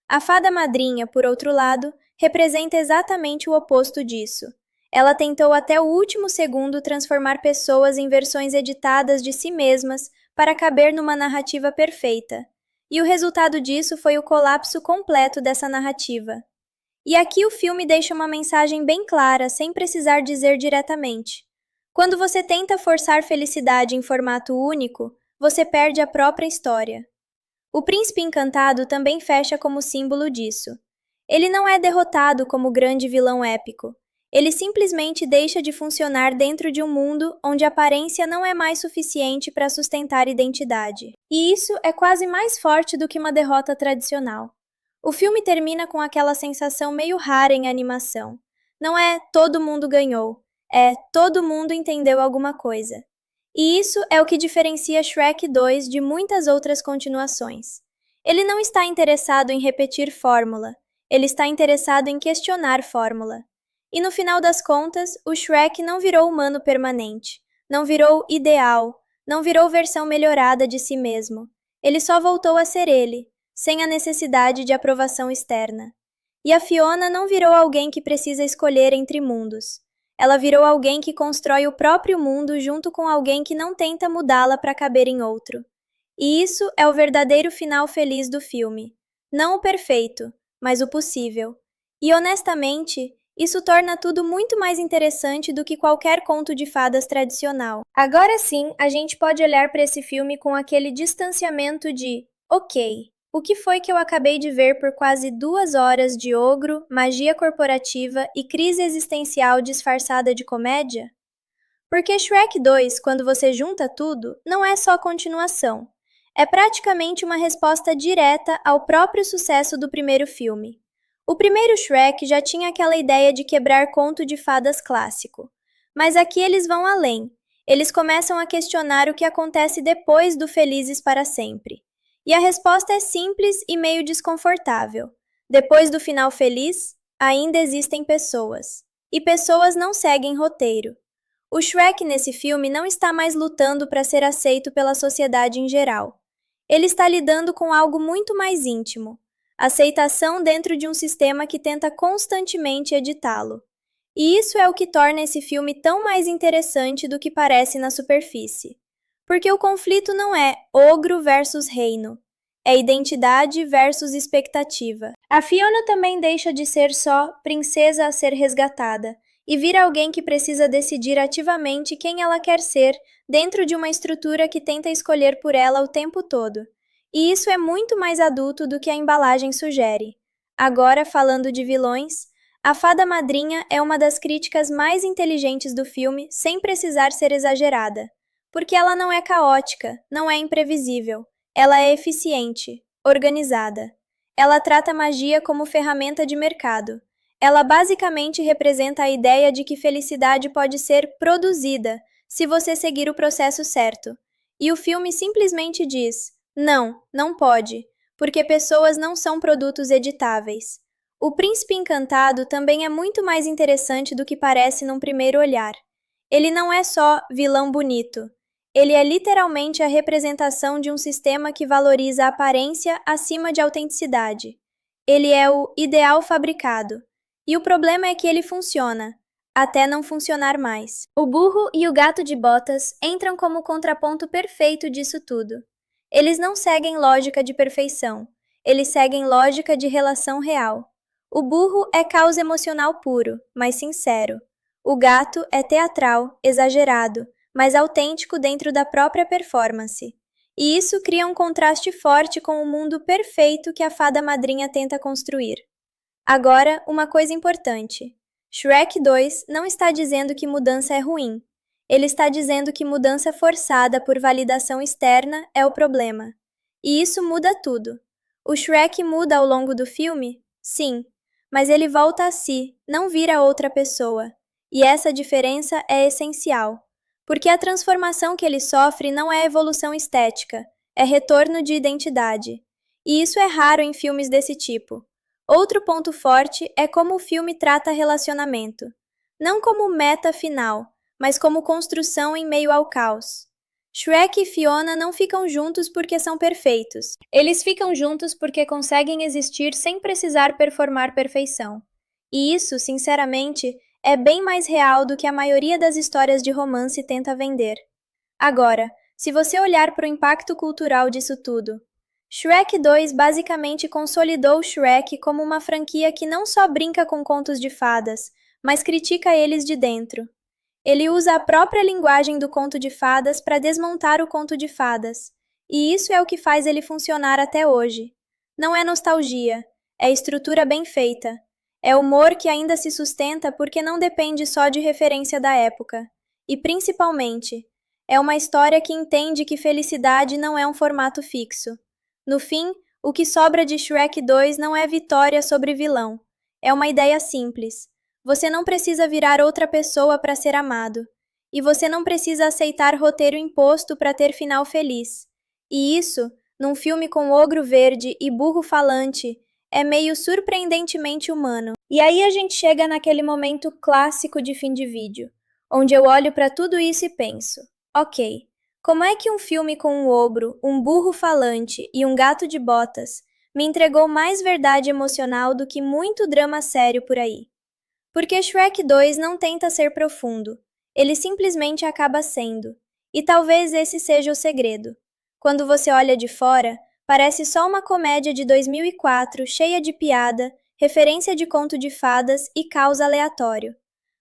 A fada madrinha, por outro lado, representa exatamente o oposto disso. Ela tentou até o último segundo transformar pessoas em versões editadas de si mesmas para caber numa narrativa perfeita. E o resultado disso foi o colapso completo dessa narrativa. E aqui o filme deixa uma mensagem bem clara, sem precisar dizer diretamente. Quando você tenta forçar felicidade em formato único, você perde a própria história. O príncipe encantado também fecha como símbolo disso. Ele não é derrotado como grande vilão épico. Ele simplesmente deixa de funcionar dentro de um mundo onde a aparência não é mais suficiente para sustentar identidade. E isso é quase mais forte do que uma derrota tradicional. O filme termina com aquela sensação meio rara em animação. Não é todo mundo ganhou, é todo mundo entendeu alguma coisa. E isso é o que diferencia Shrek 2 de muitas outras continuações. Ele não está interessado em repetir fórmula, ele está interessado em questionar fórmula. E no final das contas, o Shrek não virou humano permanente, não virou ideal, não virou versão melhorada de si mesmo. Ele só voltou a ser ele, sem a necessidade de aprovação externa. E a Fiona não virou alguém que precisa escolher entre mundos. Ela virou alguém que constrói o próprio mundo junto com alguém que não tenta mudá-la para caber em outro. E isso é o verdadeiro final feliz do filme. Não o perfeito, mas o possível. E honestamente, isso torna tudo muito mais interessante do que qualquer conto de fadas tradicional. Agora sim, a gente pode olhar para esse filme com aquele distanciamento de ok, o que foi que eu acabei de ver por quase 2 horas de ogro, magia corporativa e crise existencial disfarçada de comédia? Porque Shrek 2, quando você junta tudo, não é só continuação. É praticamente uma resposta direta ao próprio sucesso do primeiro filme. O primeiro Shrek já tinha aquela ideia de quebrar conto de fadas clássico. Mas aqui eles vão além. Eles começam a questionar o que acontece depois do Felizes para Sempre. E a resposta é simples e meio desconfortável. Depois do final feliz, ainda existem pessoas. E pessoas não seguem roteiro. O Shrek nesse filme não está mais lutando para ser aceito pela sociedade em geral. Ele está lidando com algo muito mais íntimo: aceitação dentro de um sistema que tenta constantemente editá-lo. E isso é o que torna esse filme tão mais interessante do que parece na superfície. Porque o conflito não é ogro versus reino, é identidade versus expectativa. A Fiona também deixa de ser só princesa a ser resgatada e vira alguém que precisa decidir ativamente quem ela quer ser dentro de uma estrutura que tenta escolher por ela o tempo todo. E isso é muito mais adulto do que a embalagem sugere. Agora, falando de vilões, a Fada Madrinha é uma das críticas mais inteligentes do filme, sem precisar ser exagerada. Porque ela não é caótica, não é imprevisível. Ela é eficiente, organizada. Ela trata a magia como ferramenta de mercado. Ela basicamente representa a ideia de que felicidade pode ser produzida se você seguir o processo certo. E o filme simplesmente diz: não, não pode, porque pessoas não são produtos editáveis. O Príncipe Encantado também é muito mais interessante do que parece num primeiro olhar. Ele não é só vilão bonito. Ele é literalmente a representação de um sistema que valoriza a aparência acima de autenticidade. Ele é o ideal fabricado. E o problema é que ele funciona, até não funcionar mais. O burro e o gato de botas entram como contraponto perfeito disso tudo. Eles não seguem lógica de perfeição, eles seguem lógica de relação real. O burro é caos emocional puro, mas sincero. O gato é teatral, exagerado, mas autêntico dentro da própria performance. E isso cria um contraste forte com o mundo perfeito que a Fada Madrinha tenta construir. Agora, uma coisa importante. Shrek 2 não está dizendo que mudança é ruim. Ele está dizendo que mudança forçada por validação externa é o problema. E isso muda tudo. O Shrek muda ao longo do filme? Sim, mas ele volta a si, não vira outra pessoa. E essa diferença é essencial, porque a transformação que ele sofre não é evolução estética, é retorno de identidade. E isso é raro em filmes desse tipo. Outro ponto forte é como o filme trata relacionamento. Não como meta final, mas como construção em meio ao caos. Shrek e Fiona não ficam juntos porque são perfeitos. Eles ficam juntos porque conseguem existir sem precisar performar perfeição. E isso, sinceramente, é bem mais real do que a maioria das histórias de romance tenta vender. Agora, se você olhar para o impacto cultural disso tudo, Shrek 2 basicamente consolidou Shrek como uma franquia que não só brinca com contos de fadas, mas critica eles de dentro. Ele usa a própria linguagem do conto de fadas para desmontar o conto de fadas, e isso é o que faz ele funcionar até hoje. Não é nostalgia, é estrutura bem feita. É humor que ainda se sustenta porque não depende só de referência da época. E, principalmente, é uma história que entende que felicidade não é um formato fixo. No fim, o que sobra de Shrek 2 não é vitória sobre vilão. É uma ideia simples. Você não precisa virar outra pessoa para ser amado. E você não precisa aceitar roteiro imposto para ter final feliz. E isso, num filme com ogro verde e burro falante, é meio surpreendentemente humano. E aí a gente chega naquele momento clássico de fim de vídeo, onde eu olho para tudo isso e penso: ok, como é que um filme com um ogro, um burro falante e um gato de botas me entregou mais verdade emocional do que muito drama sério por aí? Porque Shrek 2 não tenta ser profundo, ele simplesmente acaba sendo. E talvez esse seja o segredo. Quando você olha de fora, parece só uma comédia de 2004 cheia de piada, referência de conto de fadas e caos aleatório.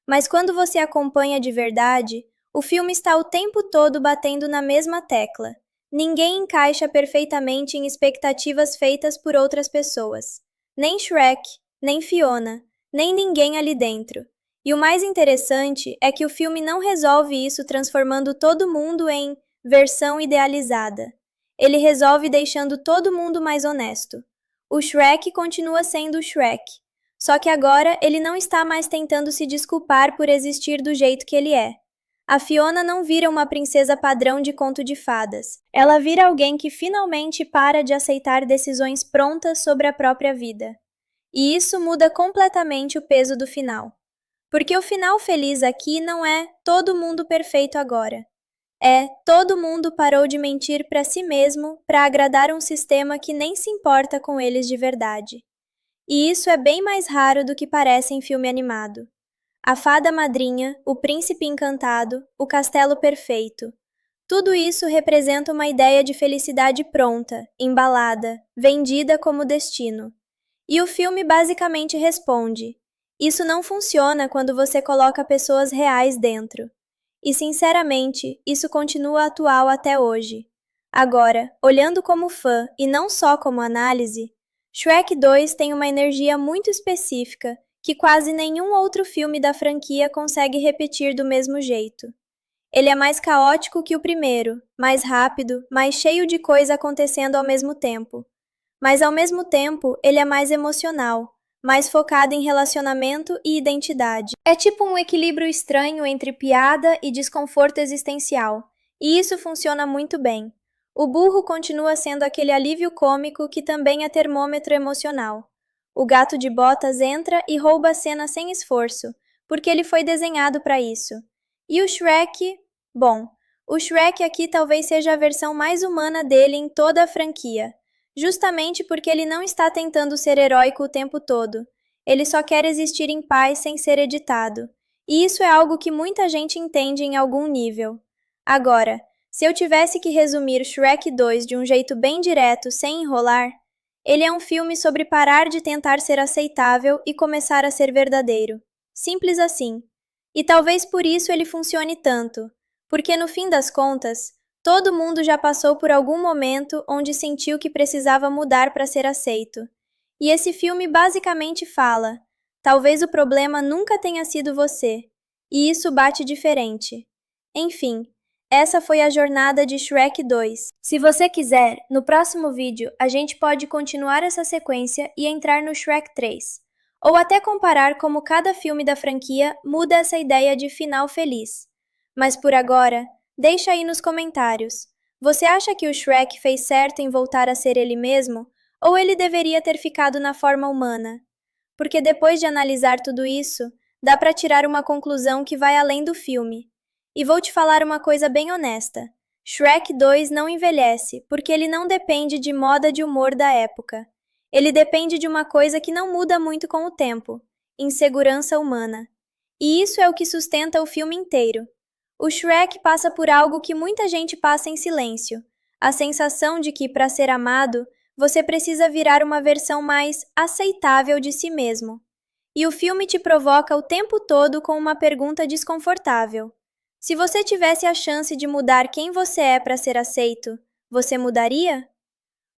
Mas quando você acompanha de verdade, o filme está o tempo todo batendo na mesma tecla. Ninguém encaixa perfeitamente em expectativas feitas por outras pessoas. Nem Shrek, nem Fiona, nem ninguém ali dentro. E o mais interessante é que o filme não resolve isso transformando todo mundo em versão idealizada. Ele resolve deixando todo mundo mais honesto. O Shrek continua sendo o Shrek. Só que agora ele não está mais tentando se desculpar por existir do jeito que ele é. A Fiona não vira uma princesa padrão de conto de fadas. Ela vira alguém que finalmente para de aceitar decisões prontas sobre a própria vida. E isso muda completamente o peso do final. Porque o final feliz aqui não é todo mundo perfeito agora. É todo mundo parou de mentir para si mesmo para agradar um sistema que nem se importa com eles de verdade. E isso é bem mais raro do que parece em filme animado. A fada madrinha, o príncipe encantado, o castelo perfeito. Tudo isso representa uma ideia de felicidade pronta, embalada, vendida como destino. E o filme basicamente responde: isso não funciona quando você coloca pessoas reais dentro. E sinceramente, isso continua atual até hoje. Agora, olhando como fã e não só como análise, Shrek 2 tem uma energia muito específica que quase nenhum outro filme da franquia consegue repetir do mesmo jeito. Ele é mais caótico que o primeiro, mais rápido, mais cheio de coisa acontecendo ao mesmo tempo. Mas ao mesmo tempo, ele é mais emocional, mais focado em relacionamento e identidade. É tipo um equilíbrio estranho entre piada e desconforto existencial, e isso funciona muito bem. O burro continua sendo aquele alívio cômico que também é termômetro emocional. O gato de botas entra e rouba a cena sem esforço, porque ele foi desenhado para isso. E o Shrek? Bom, o Shrek aqui talvez seja a versão mais humana dele em toda a franquia. Justamente porque ele não está tentando ser heróico o tempo todo. Ele só quer existir em paz sem ser editado. E isso é algo que muita gente entende em algum nível. Agora, se eu tivesse que resumir Shrek 2 de um jeito bem direto, sem enrolar, ele é um filme sobre parar de tentar ser aceitável e começar a ser verdadeiro. Simples assim. E talvez por isso ele funcione tanto. Porque no fim das contas, todo mundo já passou por algum momento onde sentiu que precisava mudar para ser aceito. E esse filme basicamente fala: talvez o problema nunca tenha sido você. E isso bate diferente. Enfim, essa foi a jornada de Shrek 2. Se você quiser, no próximo vídeo a gente pode continuar essa sequência e entrar no Shrek 3. Ou até comparar como cada filme da franquia muda essa ideia de final feliz. Mas por agora, deixa aí nos comentários. Você acha que o Shrek fez certo em voltar a ser ele mesmo? Ou ele deveria ter ficado na forma humana? Porque depois de analisar tudo isso, dá para tirar uma conclusão que vai além do filme. E vou te falar uma coisa bem honesta. Shrek 2 não envelhece, porque ele não depende de moda de humor da época. Ele depende de uma coisa que não muda muito com o tempo: insegurança humana. E isso é o que sustenta o filme inteiro. O Shrek passa por algo que muita gente passa em silêncio: a sensação de que, para ser amado, você precisa virar uma versão mais aceitável de si mesmo. E o filme te provoca o tempo todo com uma pergunta desconfortável. Se você tivesse a chance de mudar quem você é para ser aceito, você mudaria?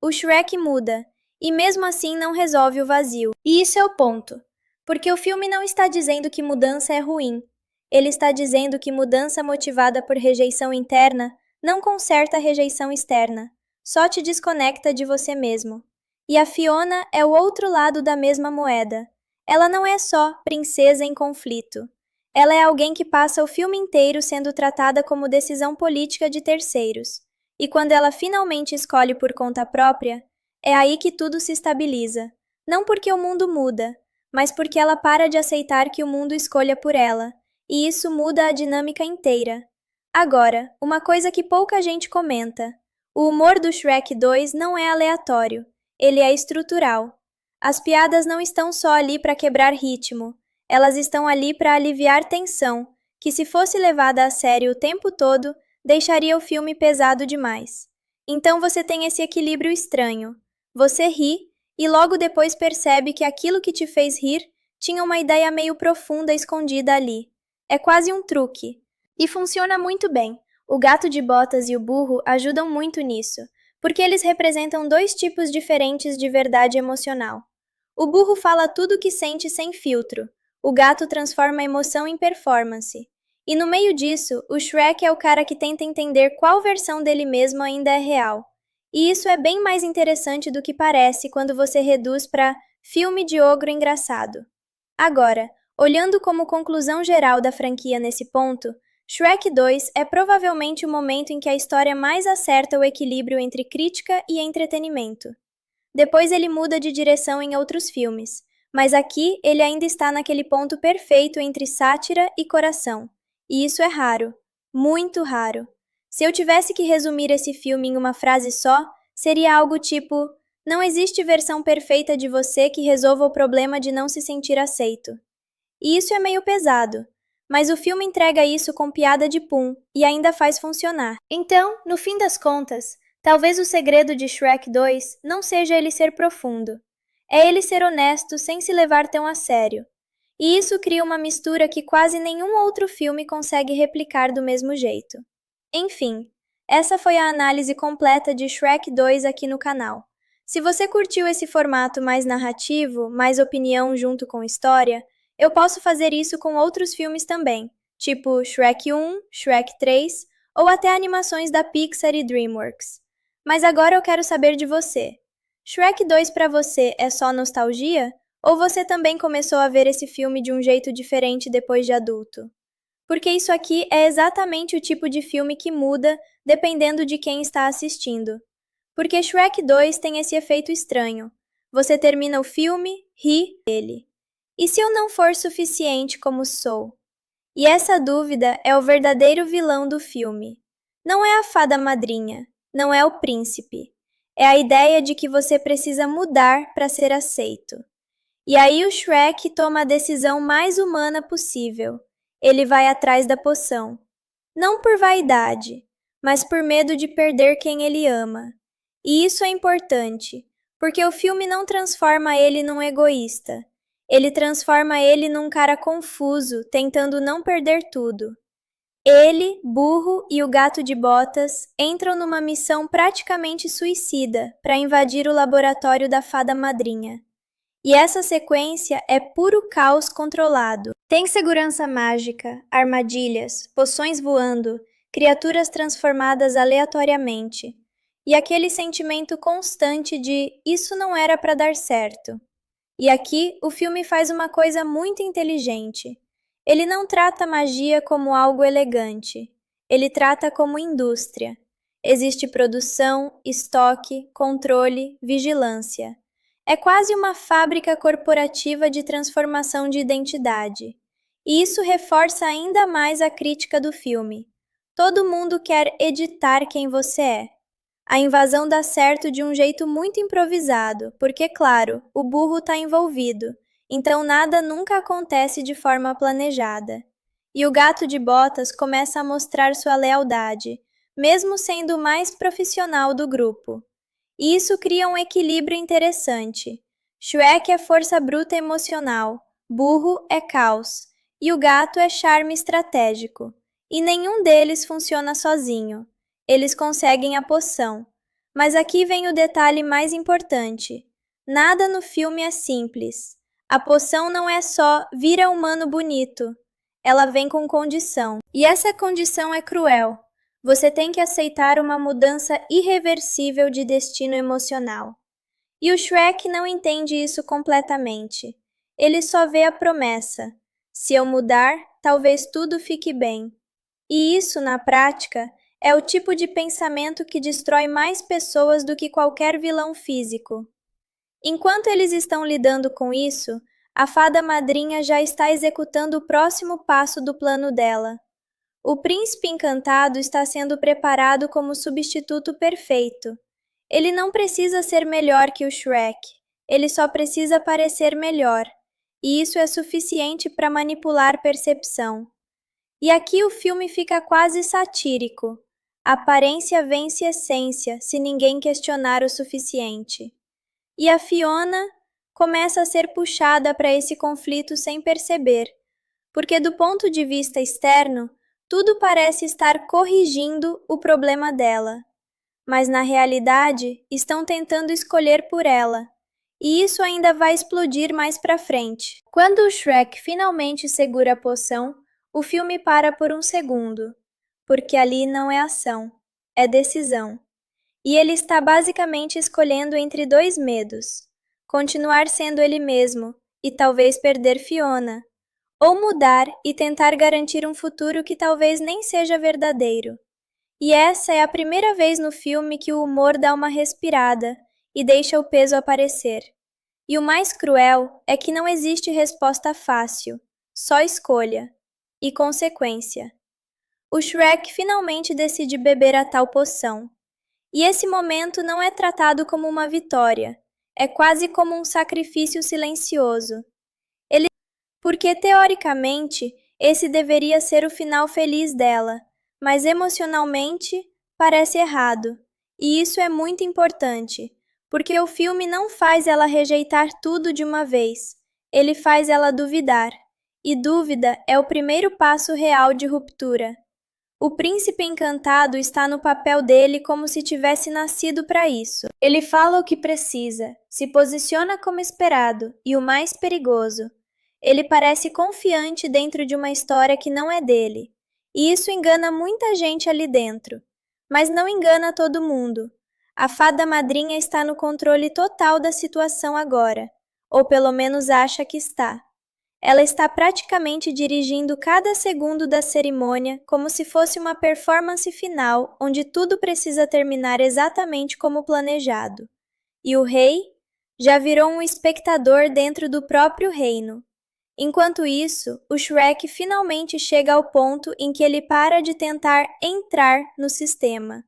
O Shrek muda, e mesmo assim não resolve o vazio. E isso é o ponto. Porque o filme não está dizendo que mudança é ruim. Ele está dizendo que mudança motivada por rejeição interna não conserta a rejeição externa, só te desconecta de você mesmo. E a Fiona é o outro lado da mesma moeda. Ela não é só princesa em conflito. Ela é alguém que passa o filme inteiro sendo tratada como decisão política de terceiros. E quando ela finalmente escolhe por conta própria, é aí que tudo se estabiliza. Não porque o mundo muda, mas porque ela para de aceitar que o mundo escolha por ela. E isso muda a dinâmica inteira. Agora, uma coisa que pouca gente comenta: o humor do Shrek 2 não é aleatório, ele é estrutural. As piadas não estão só ali para quebrar ritmo, elas estão ali para aliviar tensão, que se fosse levada a sério o tempo todo, deixaria o filme pesado demais. Então você tem esse equilíbrio estranho. Você ri e logo depois percebe que aquilo que te fez rir tinha uma ideia meio profunda escondida ali. É quase um truque. E funciona muito bem. O gato de botas e o burro ajudam muito nisso, porque eles representam dois tipos diferentes de verdade emocional. O burro fala tudo o que sente sem filtro. O gato transforma a emoção em performance. E no meio disso, o Shrek é o cara que tenta entender qual versão dele mesmo ainda é real. E isso é bem mais interessante do que parece quando você reduz para filme de ogro engraçado. Agora, olhando como conclusão geral da franquia nesse ponto, Shrek 2 é provavelmente o momento em que a história mais acerta o equilíbrio entre crítica e entretenimento. Depois ele muda de direção em outros filmes, mas aqui ele ainda está naquele ponto perfeito entre sátira e coração. E isso é raro, muito raro. Se eu tivesse que resumir esse filme em uma frase só, seria algo tipo: não existe versão perfeita de você que resolva o problema de não se sentir aceito. E isso é meio pesado, mas o filme entrega isso com piada de pum e ainda faz funcionar. Então, no fim das contas, talvez o segredo de Shrek 2 não seja ele ser profundo. É ele ser honesto sem se levar tão a sério. E isso cria uma mistura que quase nenhum outro filme consegue replicar do mesmo jeito. Enfim, essa foi a análise completa de Shrek 2 aqui no canal. Se você curtiu esse formato mais narrativo, mais opinião junto com história, eu posso fazer isso com outros filmes também, tipo Shrek 1, Shrek 3 ou até animações da Pixar e DreamWorks. Mas agora eu quero saber de você. Shrek 2 pra você é só nostalgia? Ou você também começou a ver esse filme de um jeito diferente depois de adulto? Porque isso aqui é exatamente o tipo de filme que muda dependendo de quem está assistindo. Porque Shrek 2 tem esse efeito estranho. Você termina o filme, ri dele. E se eu não for suficiente como sou? E essa dúvida é o verdadeiro vilão do filme. Não é a fada madrinha, não é o príncipe. É a ideia de que você precisa mudar para ser aceito. E aí o Shrek toma a decisão mais humana possível. Ele vai atrás da poção. Não por vaidade, mas por medo de perder quem ele ama. E isso é importante, porque o filme não transforma ele num egoísta. Ele transforma ele num cara confuso, tentando não perder tudo. Ele, Burro e o Gato de Botas entram numa missão praticamente suicida para invadir o laboratório da Fada Madrinha. E essa sequência é puro caos controlado. Tem segurança mágica, armadilhas, poções voando, criaturas transformadas aleatoriamente. E aquele sentimento constante de isso não era para dar certo. E aqui o filme faz uma coisa muito inteligente. Ele não trata magia como algo elegante. Ele trata como indústria. Existe produção, estoque, controle, vigilância. É quase uma fábrica corporativa de transformação de identidade. E isso reforça ainda mais a crítica do filme. Todo mundo quer editar quem você é. A invasão dá certo de um jeito muito improvisado, porque, claro, o burro está envolvido, então nada nunca acontece de forma planejada. E o gato de botas começa a mostrar sua lealdade, mesmo sendo o mais profissional do grupo. E isso cria um equilíbrio interessante. Shrek é força bruta emocional, burro é caos, e o gato é charme estratégico. E nenhum deles funciona sozinho. Eles conseguem a poção. Mas aqui vem o detalhe mais importante. Nada no filme é simples. A poção não é só vira humano bonito. Ela vem com condição. E essa condição é cruel. Você tem que aceitar uma mudança irreversível de destino emocional. E o Shrek não entende isso completamente. Ele só vê a promessa. Se eu mudar, talvez tudo fique bem. E isso, na prática, é o tipo de pensamento que destrói mais pessoas do que qualquer vilão físico. Enquanto eles estão lidando com isso, a fada madrinha já está executando o próximo passo do plano dela. O príncipe encantado está sendo preparado como substituto perfeito. Ele não precisa ser melhor que o Shrek, ele só precisa parecer melhor, e isso é suficiente para manipular percepção. E aqui o filme fica quase satírico. A aparência vence essência se ninguém questionar o suficiente. E a Fiona começa a ser puxada para esse conflito sem perceber, porque do ponto de vista externo, tudo parece estar corrigindo o problema dela. Mas na realidade, estão tentando escolher por ela. E isso ainda vai explodir mais pra frente. Quando o Shrek finalmente segura a poção, o filme para por um segundo, porque ali não é ação, é decisão. E ele está basicamente escolhendo entre dois medos: continuar sendo ele mesmo e talvez perder Fiona, ou mudar e tentar garantir um futuro que talvez nem seja verdadeiro. E essa é a primeira vez no filme que o humor dá uma respirada e deixa o peso aparecer. E o mais cruel é que não existe resposta fácil, só escolha e consequência. O Shrek finalmente decide beber a tal poção. E esse momento não é tratado como uma vitória, é quase como um sacrifício silencioso. Porque, teoricamente, esse deveria ser o final feliz dela, mas emocionalmente parece errado. E isso é muito importante, porque o filme não faz ela rejeitar tudo de uma vez, ele faz ela duvidar. E dúvida é o primeiro passo real de ruptura. O príncipe encantado está no papel dele como se tivesse nascido para isso. Ele fala o que precisa, se posiciona como esperado, e o mais perigoso, ele parece confiante dentro de uma história que não é dele. E isso engana muita gente ali dentro. Mas não engana todo mundo. A fada madrinha está no controle total da situação agora, ou pelo menos acha que está. Ela está praticamente dirigindo cada segundo da cerimônia como se fosse uma performance final onde tudo precisa terminar exatamente como planejado. E o rei já virou um espectador dentro do próprio reino. Enquanto isso, o Shrek finalmente chega ao ponto em que ele para de tentar entrar no sistema.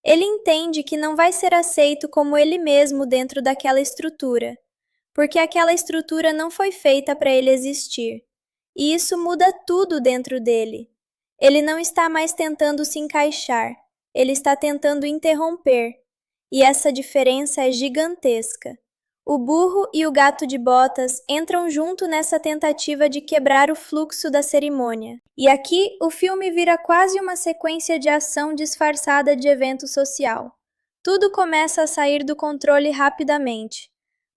Ele entende que não vai ser aceito como ele mesmo dentro daquela estrutura, porque aquela estrutura não foi feita para ele existir. E isso muda tudo dentro dele. Ele não está mais tentando se encaixar, ele está tentando interromper. E essa diferença é gigantesca. O burro e o gato de botas entram junto nessa tentativa de quebrar o fluxo da cerimônia. E aqui o filme vira quase uma sequência de ação disfarçada de evento social. Tudo começa a sair do controle rapidamente.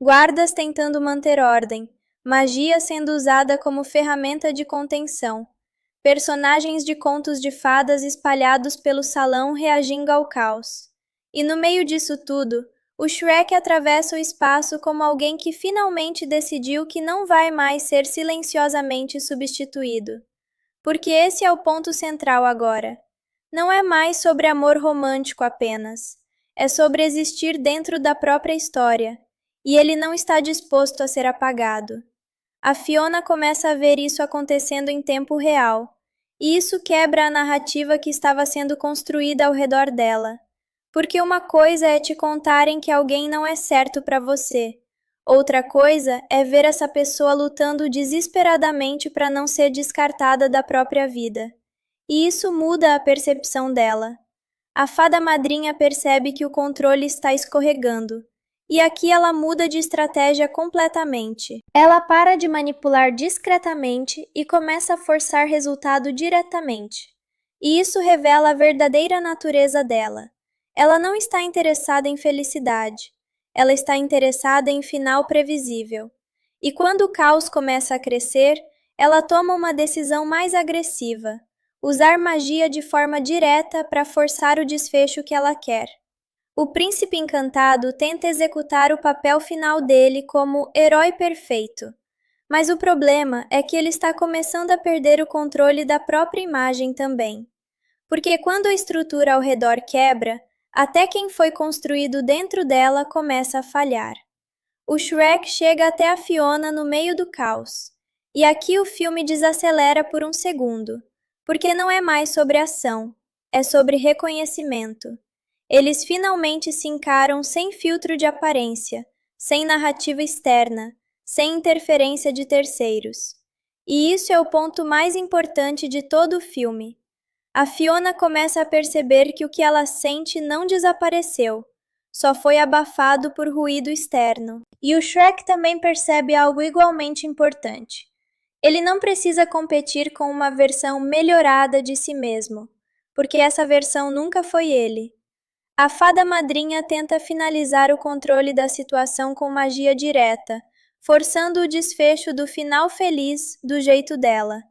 Guardas tentando manter ordem, magia sendo usada como ferramenta de contenção, personagens de contos de fadas espalhados pelo salão reagindo ao caos. E no meio disso tudo, o Shrek atravessa o espaço como alguém que finalmente decidiu que não vai mais ser silenciosamente substituído. Porque esse é o ponto central agora. Não é mais sobre amor romântico apenas. É sobre existir dentro da própria história. E ele não está disposto a ser apagado. A Fiona começa a ver isso acontecendo em tempo real. E isso quebra a narrativa que estava sendo construída ao redor dela. Porque uma coisa é te contarem que alguém não é certo para você. Outra coisa é ver essa pessoa lutando desesperadamente para não ser descartada da própria vida. E isso muda a percepção dela. A fada madrinha percebe que o controle está escorregando. E aqui ela muda de estratégia completamente. Ela para de manipular discretamente e começa a forçar resultado diretamente. E isso revela a verdadeira natureza dela. Ela não está interessada em felicidade. Ela está interessada em final previsível. E quando o caos começa a crescer, ela toma uma decisão mais agressiva: usar magia de forma direta para forçar o desfecho que ela quer. O príncipe encantado tenta executar o papel final dele como herói perfeito. Mas o problema é que ele está começando a perder o controle da própria imagem também. Porque quando a estrutura ao redor quebra, até quem foi construído dentro dela começa a falhar. O Shrek chega até a Fiona no meio do caos. E aqui o filme desacelera por um segundo, porque não é mais sobre ação, é sobre reconhecimento. Eles finalmente se encaram sem filtro de aparência, sem narrativa externa, sem interferência de terceiros. E isso é o ponto mais importante de todo o filme. A Fiona começa a perceber que o que ela sente não desapareceu, só foi abafado por ruído externo. E o Shrek também percebe algo igualmente importante. Ele não precisa competir com uma versão melhorada de si mesmo, porque essa versão nunca foi ele. A fada madrinha tenta finalizar o controle da situação com magia direta, forçando o desfecho do final feliz do jeito dela.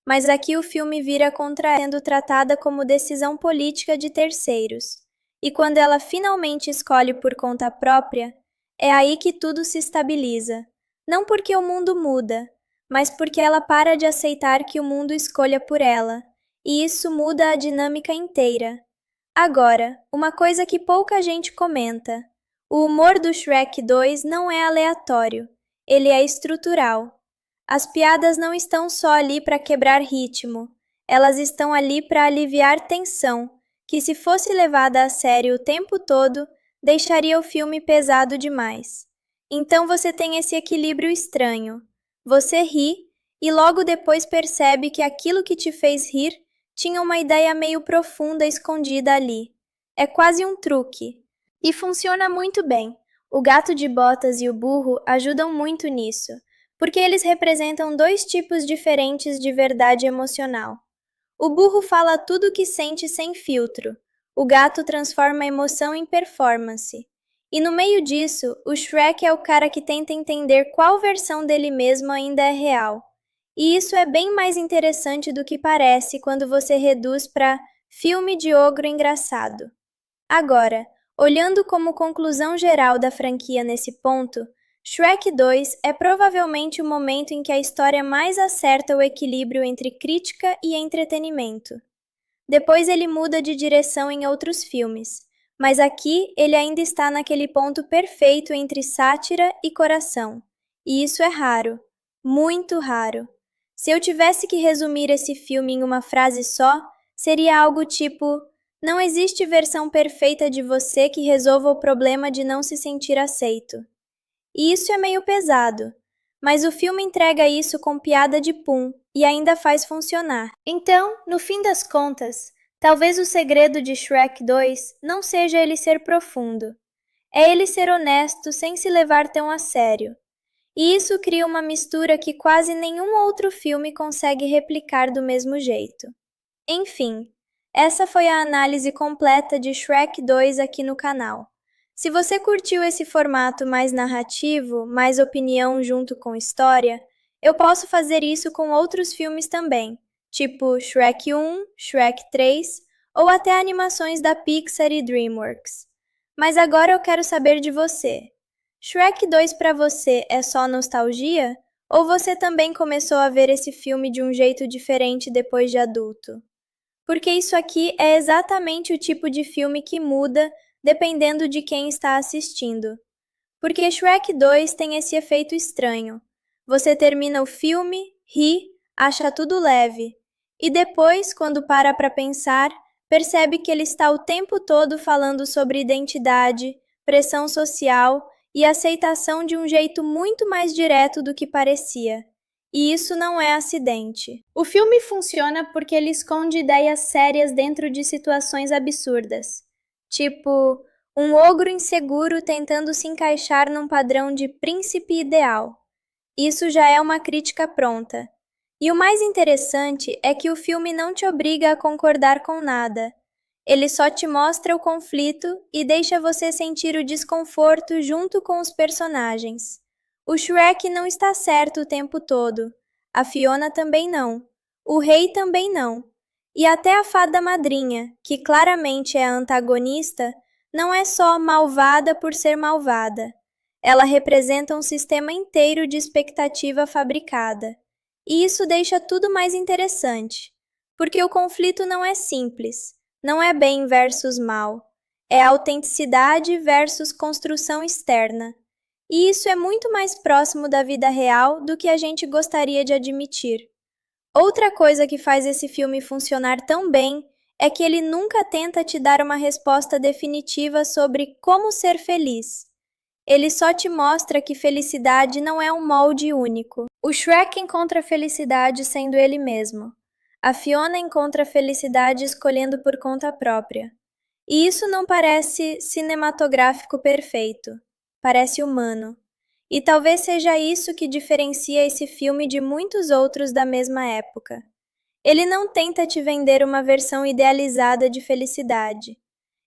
Mas aqui o filme vira contra ela, sendo tratada como decisão política de terceiros. E quando ela finalmente escolhe por conta própria, é aí que tudo se estabiliza. Não porque o mundo muda, mas porque ela para de aceitar que o mundo escolha por ela, e isso muda a dinâmica inteira. Agora, uma coisa que pouca gente comenta: o humor do Shrek 2 não é aleatório, ele é estrutural. As piadas não estão só ali para quebrar ritmo, elas estão ali para aliviar tensão, que se fosse levada a sério o tempo todo, deixaria o filme pesado demais. Então você tem esse equilíbrio estranho. Você ri e logo depois percebe que aquilo que te fez rir tinha uma ideia meio profunda escondida ali. É quase um truque. E funciona muito bem. O gato de botas e o burro ajudam muito nisso, porque eles representam dois tipos diferentes de verdade emocional. O burro fala tudo o que sente sem filtro. O gato transforma a emoção em performance. E no meio disso, o Shrek é o cara que tenta entender qual versão dele mesmo ainda é real. E isso é bem mais interessante do que parece quando você reduz para filme de ogro engraçado. Agora, olhando como conclusão geral da franquia nesse ponto, Shrek 2 é provavelmente o momento em que a história mais acerta o equilíbrio entre crítica e entretenimento. Depois ele muda de direção em outros filmes, mas aqui ele ainda está naquele ponto perfeito entre sátira e coração. E isso é raro, muito raro. Se eu tivesse que resumir esse filme em uma frase só, seria algo tipo: não existe versão perfeita de você que resolva o problema de não se sentir aceito. E isso é meio pesado, mas o filme entrega isso com piada de pum e ainda faz funcionar. Então, no fim das contas, talvez o segredo de Shrek 2 não seja ele ser profundo. É ele ser honesto sem se levar tão a sério. E isso cria uma mistura que quase nenhum outro filme consegue replicar do mesmo jeito. Enfim, essa foi a análise completa de Shrek 2 aqui no canal. Se você curtiu esse formato mais narrativo, mais opinião junto com história, eu posso fazer isso com outros filmes também, tipo Shrek 1, Shrek 3 ou até animações da Pixar e DreamWorks. Mas agora eu quero saber de você. Shrek 2 para você é só nostalgia? Ou você também começou a ver esse filme de um jeito diferente depois de adulto? Porque isso aqui é exatamente o tipo de filme que muda dependendo de quem está assistindo. Porque Shrek 2 tem esse efeito estranho. Você termina o filme, ri, acha tudo leve. E depois, quando para pensar, percebe que ele está o tempo todo falando sobre identidade, pressão social e aceitação de um jeito muito mais direto do que parecia. E isso não é acidente. O filme funciona porque ele esconde ideias sérias dentro de situações absurdas. Tipo, um ogro inseguro tentando se encaixar num padrão de príncipe ideal. Isso já é uma crítica pronta. E o mais interessante é que o filme não te obriga a concordar com nada. Ele só te mostra o conflito e deixa você sentir o desconforto junto com os personagens. O Shrek não está certo o tempo todo. A Fiona também não. O rei também não. E até a fada madrinha, que claramente é a antagonista, não é só malvada por ser malvada. Ela representa um sistema inteiro de expectativa fabricada. E isso deixa tudo mais interessante, porque o conflito não é simples, não é bem versus mal, é autenticidade versus construção externa. E isso é muito mais próximo da vida real do que a gente gostaria de admitir. Outra coisa que faz esse filme funcionar tão bem é que ele nunca tenta te dar uma resposta definitiva sobre como ser feliz. Ele só te mostra que felicidade não é um molde único. O Shrek encontra felicidade sendo ele mesmo. A Fiona encontra felicidade escolhendo por conta própria. E isso não parece cinematográfico perfeito. Parece humano. E talvez seja isso que diferencia esse filme de muitos outros da mesma época. Ele não tenta te vender uma versão idealizada de felicidade.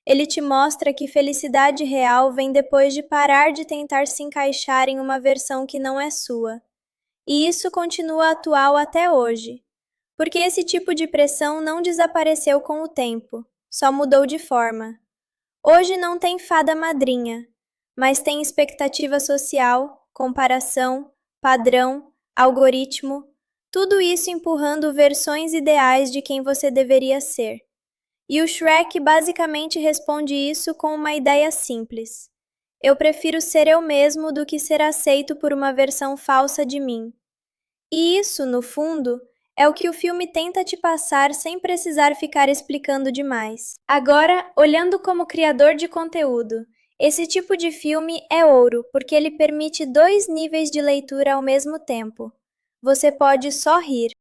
Ele te mostra que felicidade real vem depois de parar de tentar se encaixar em uma versão que não é sua. E isso continua atual até hoje. Porque esse tipo de pressão não desapareceu com o tempo, só mudou de forma. Hoje não tem fada madrinha, mas tem expectativa social, comparação, padrão, algoritmo, tudo isso empurrando versões ideais de quem você deveria ser. E o Shrek basicamente responde isso com uma ideia simples. Eu prefiro ser eu mesmo do que ser aceito por uma versão falsa de mim. E isso, no fundo, é o que o filme tenta te passar sem precisar ficar explicando demais. Agora, olhando como criador de conteúdo, esse tipo de filme é ouro porque ele permite dois níveis de leitura ao mesmo tempo. Você pode só rir,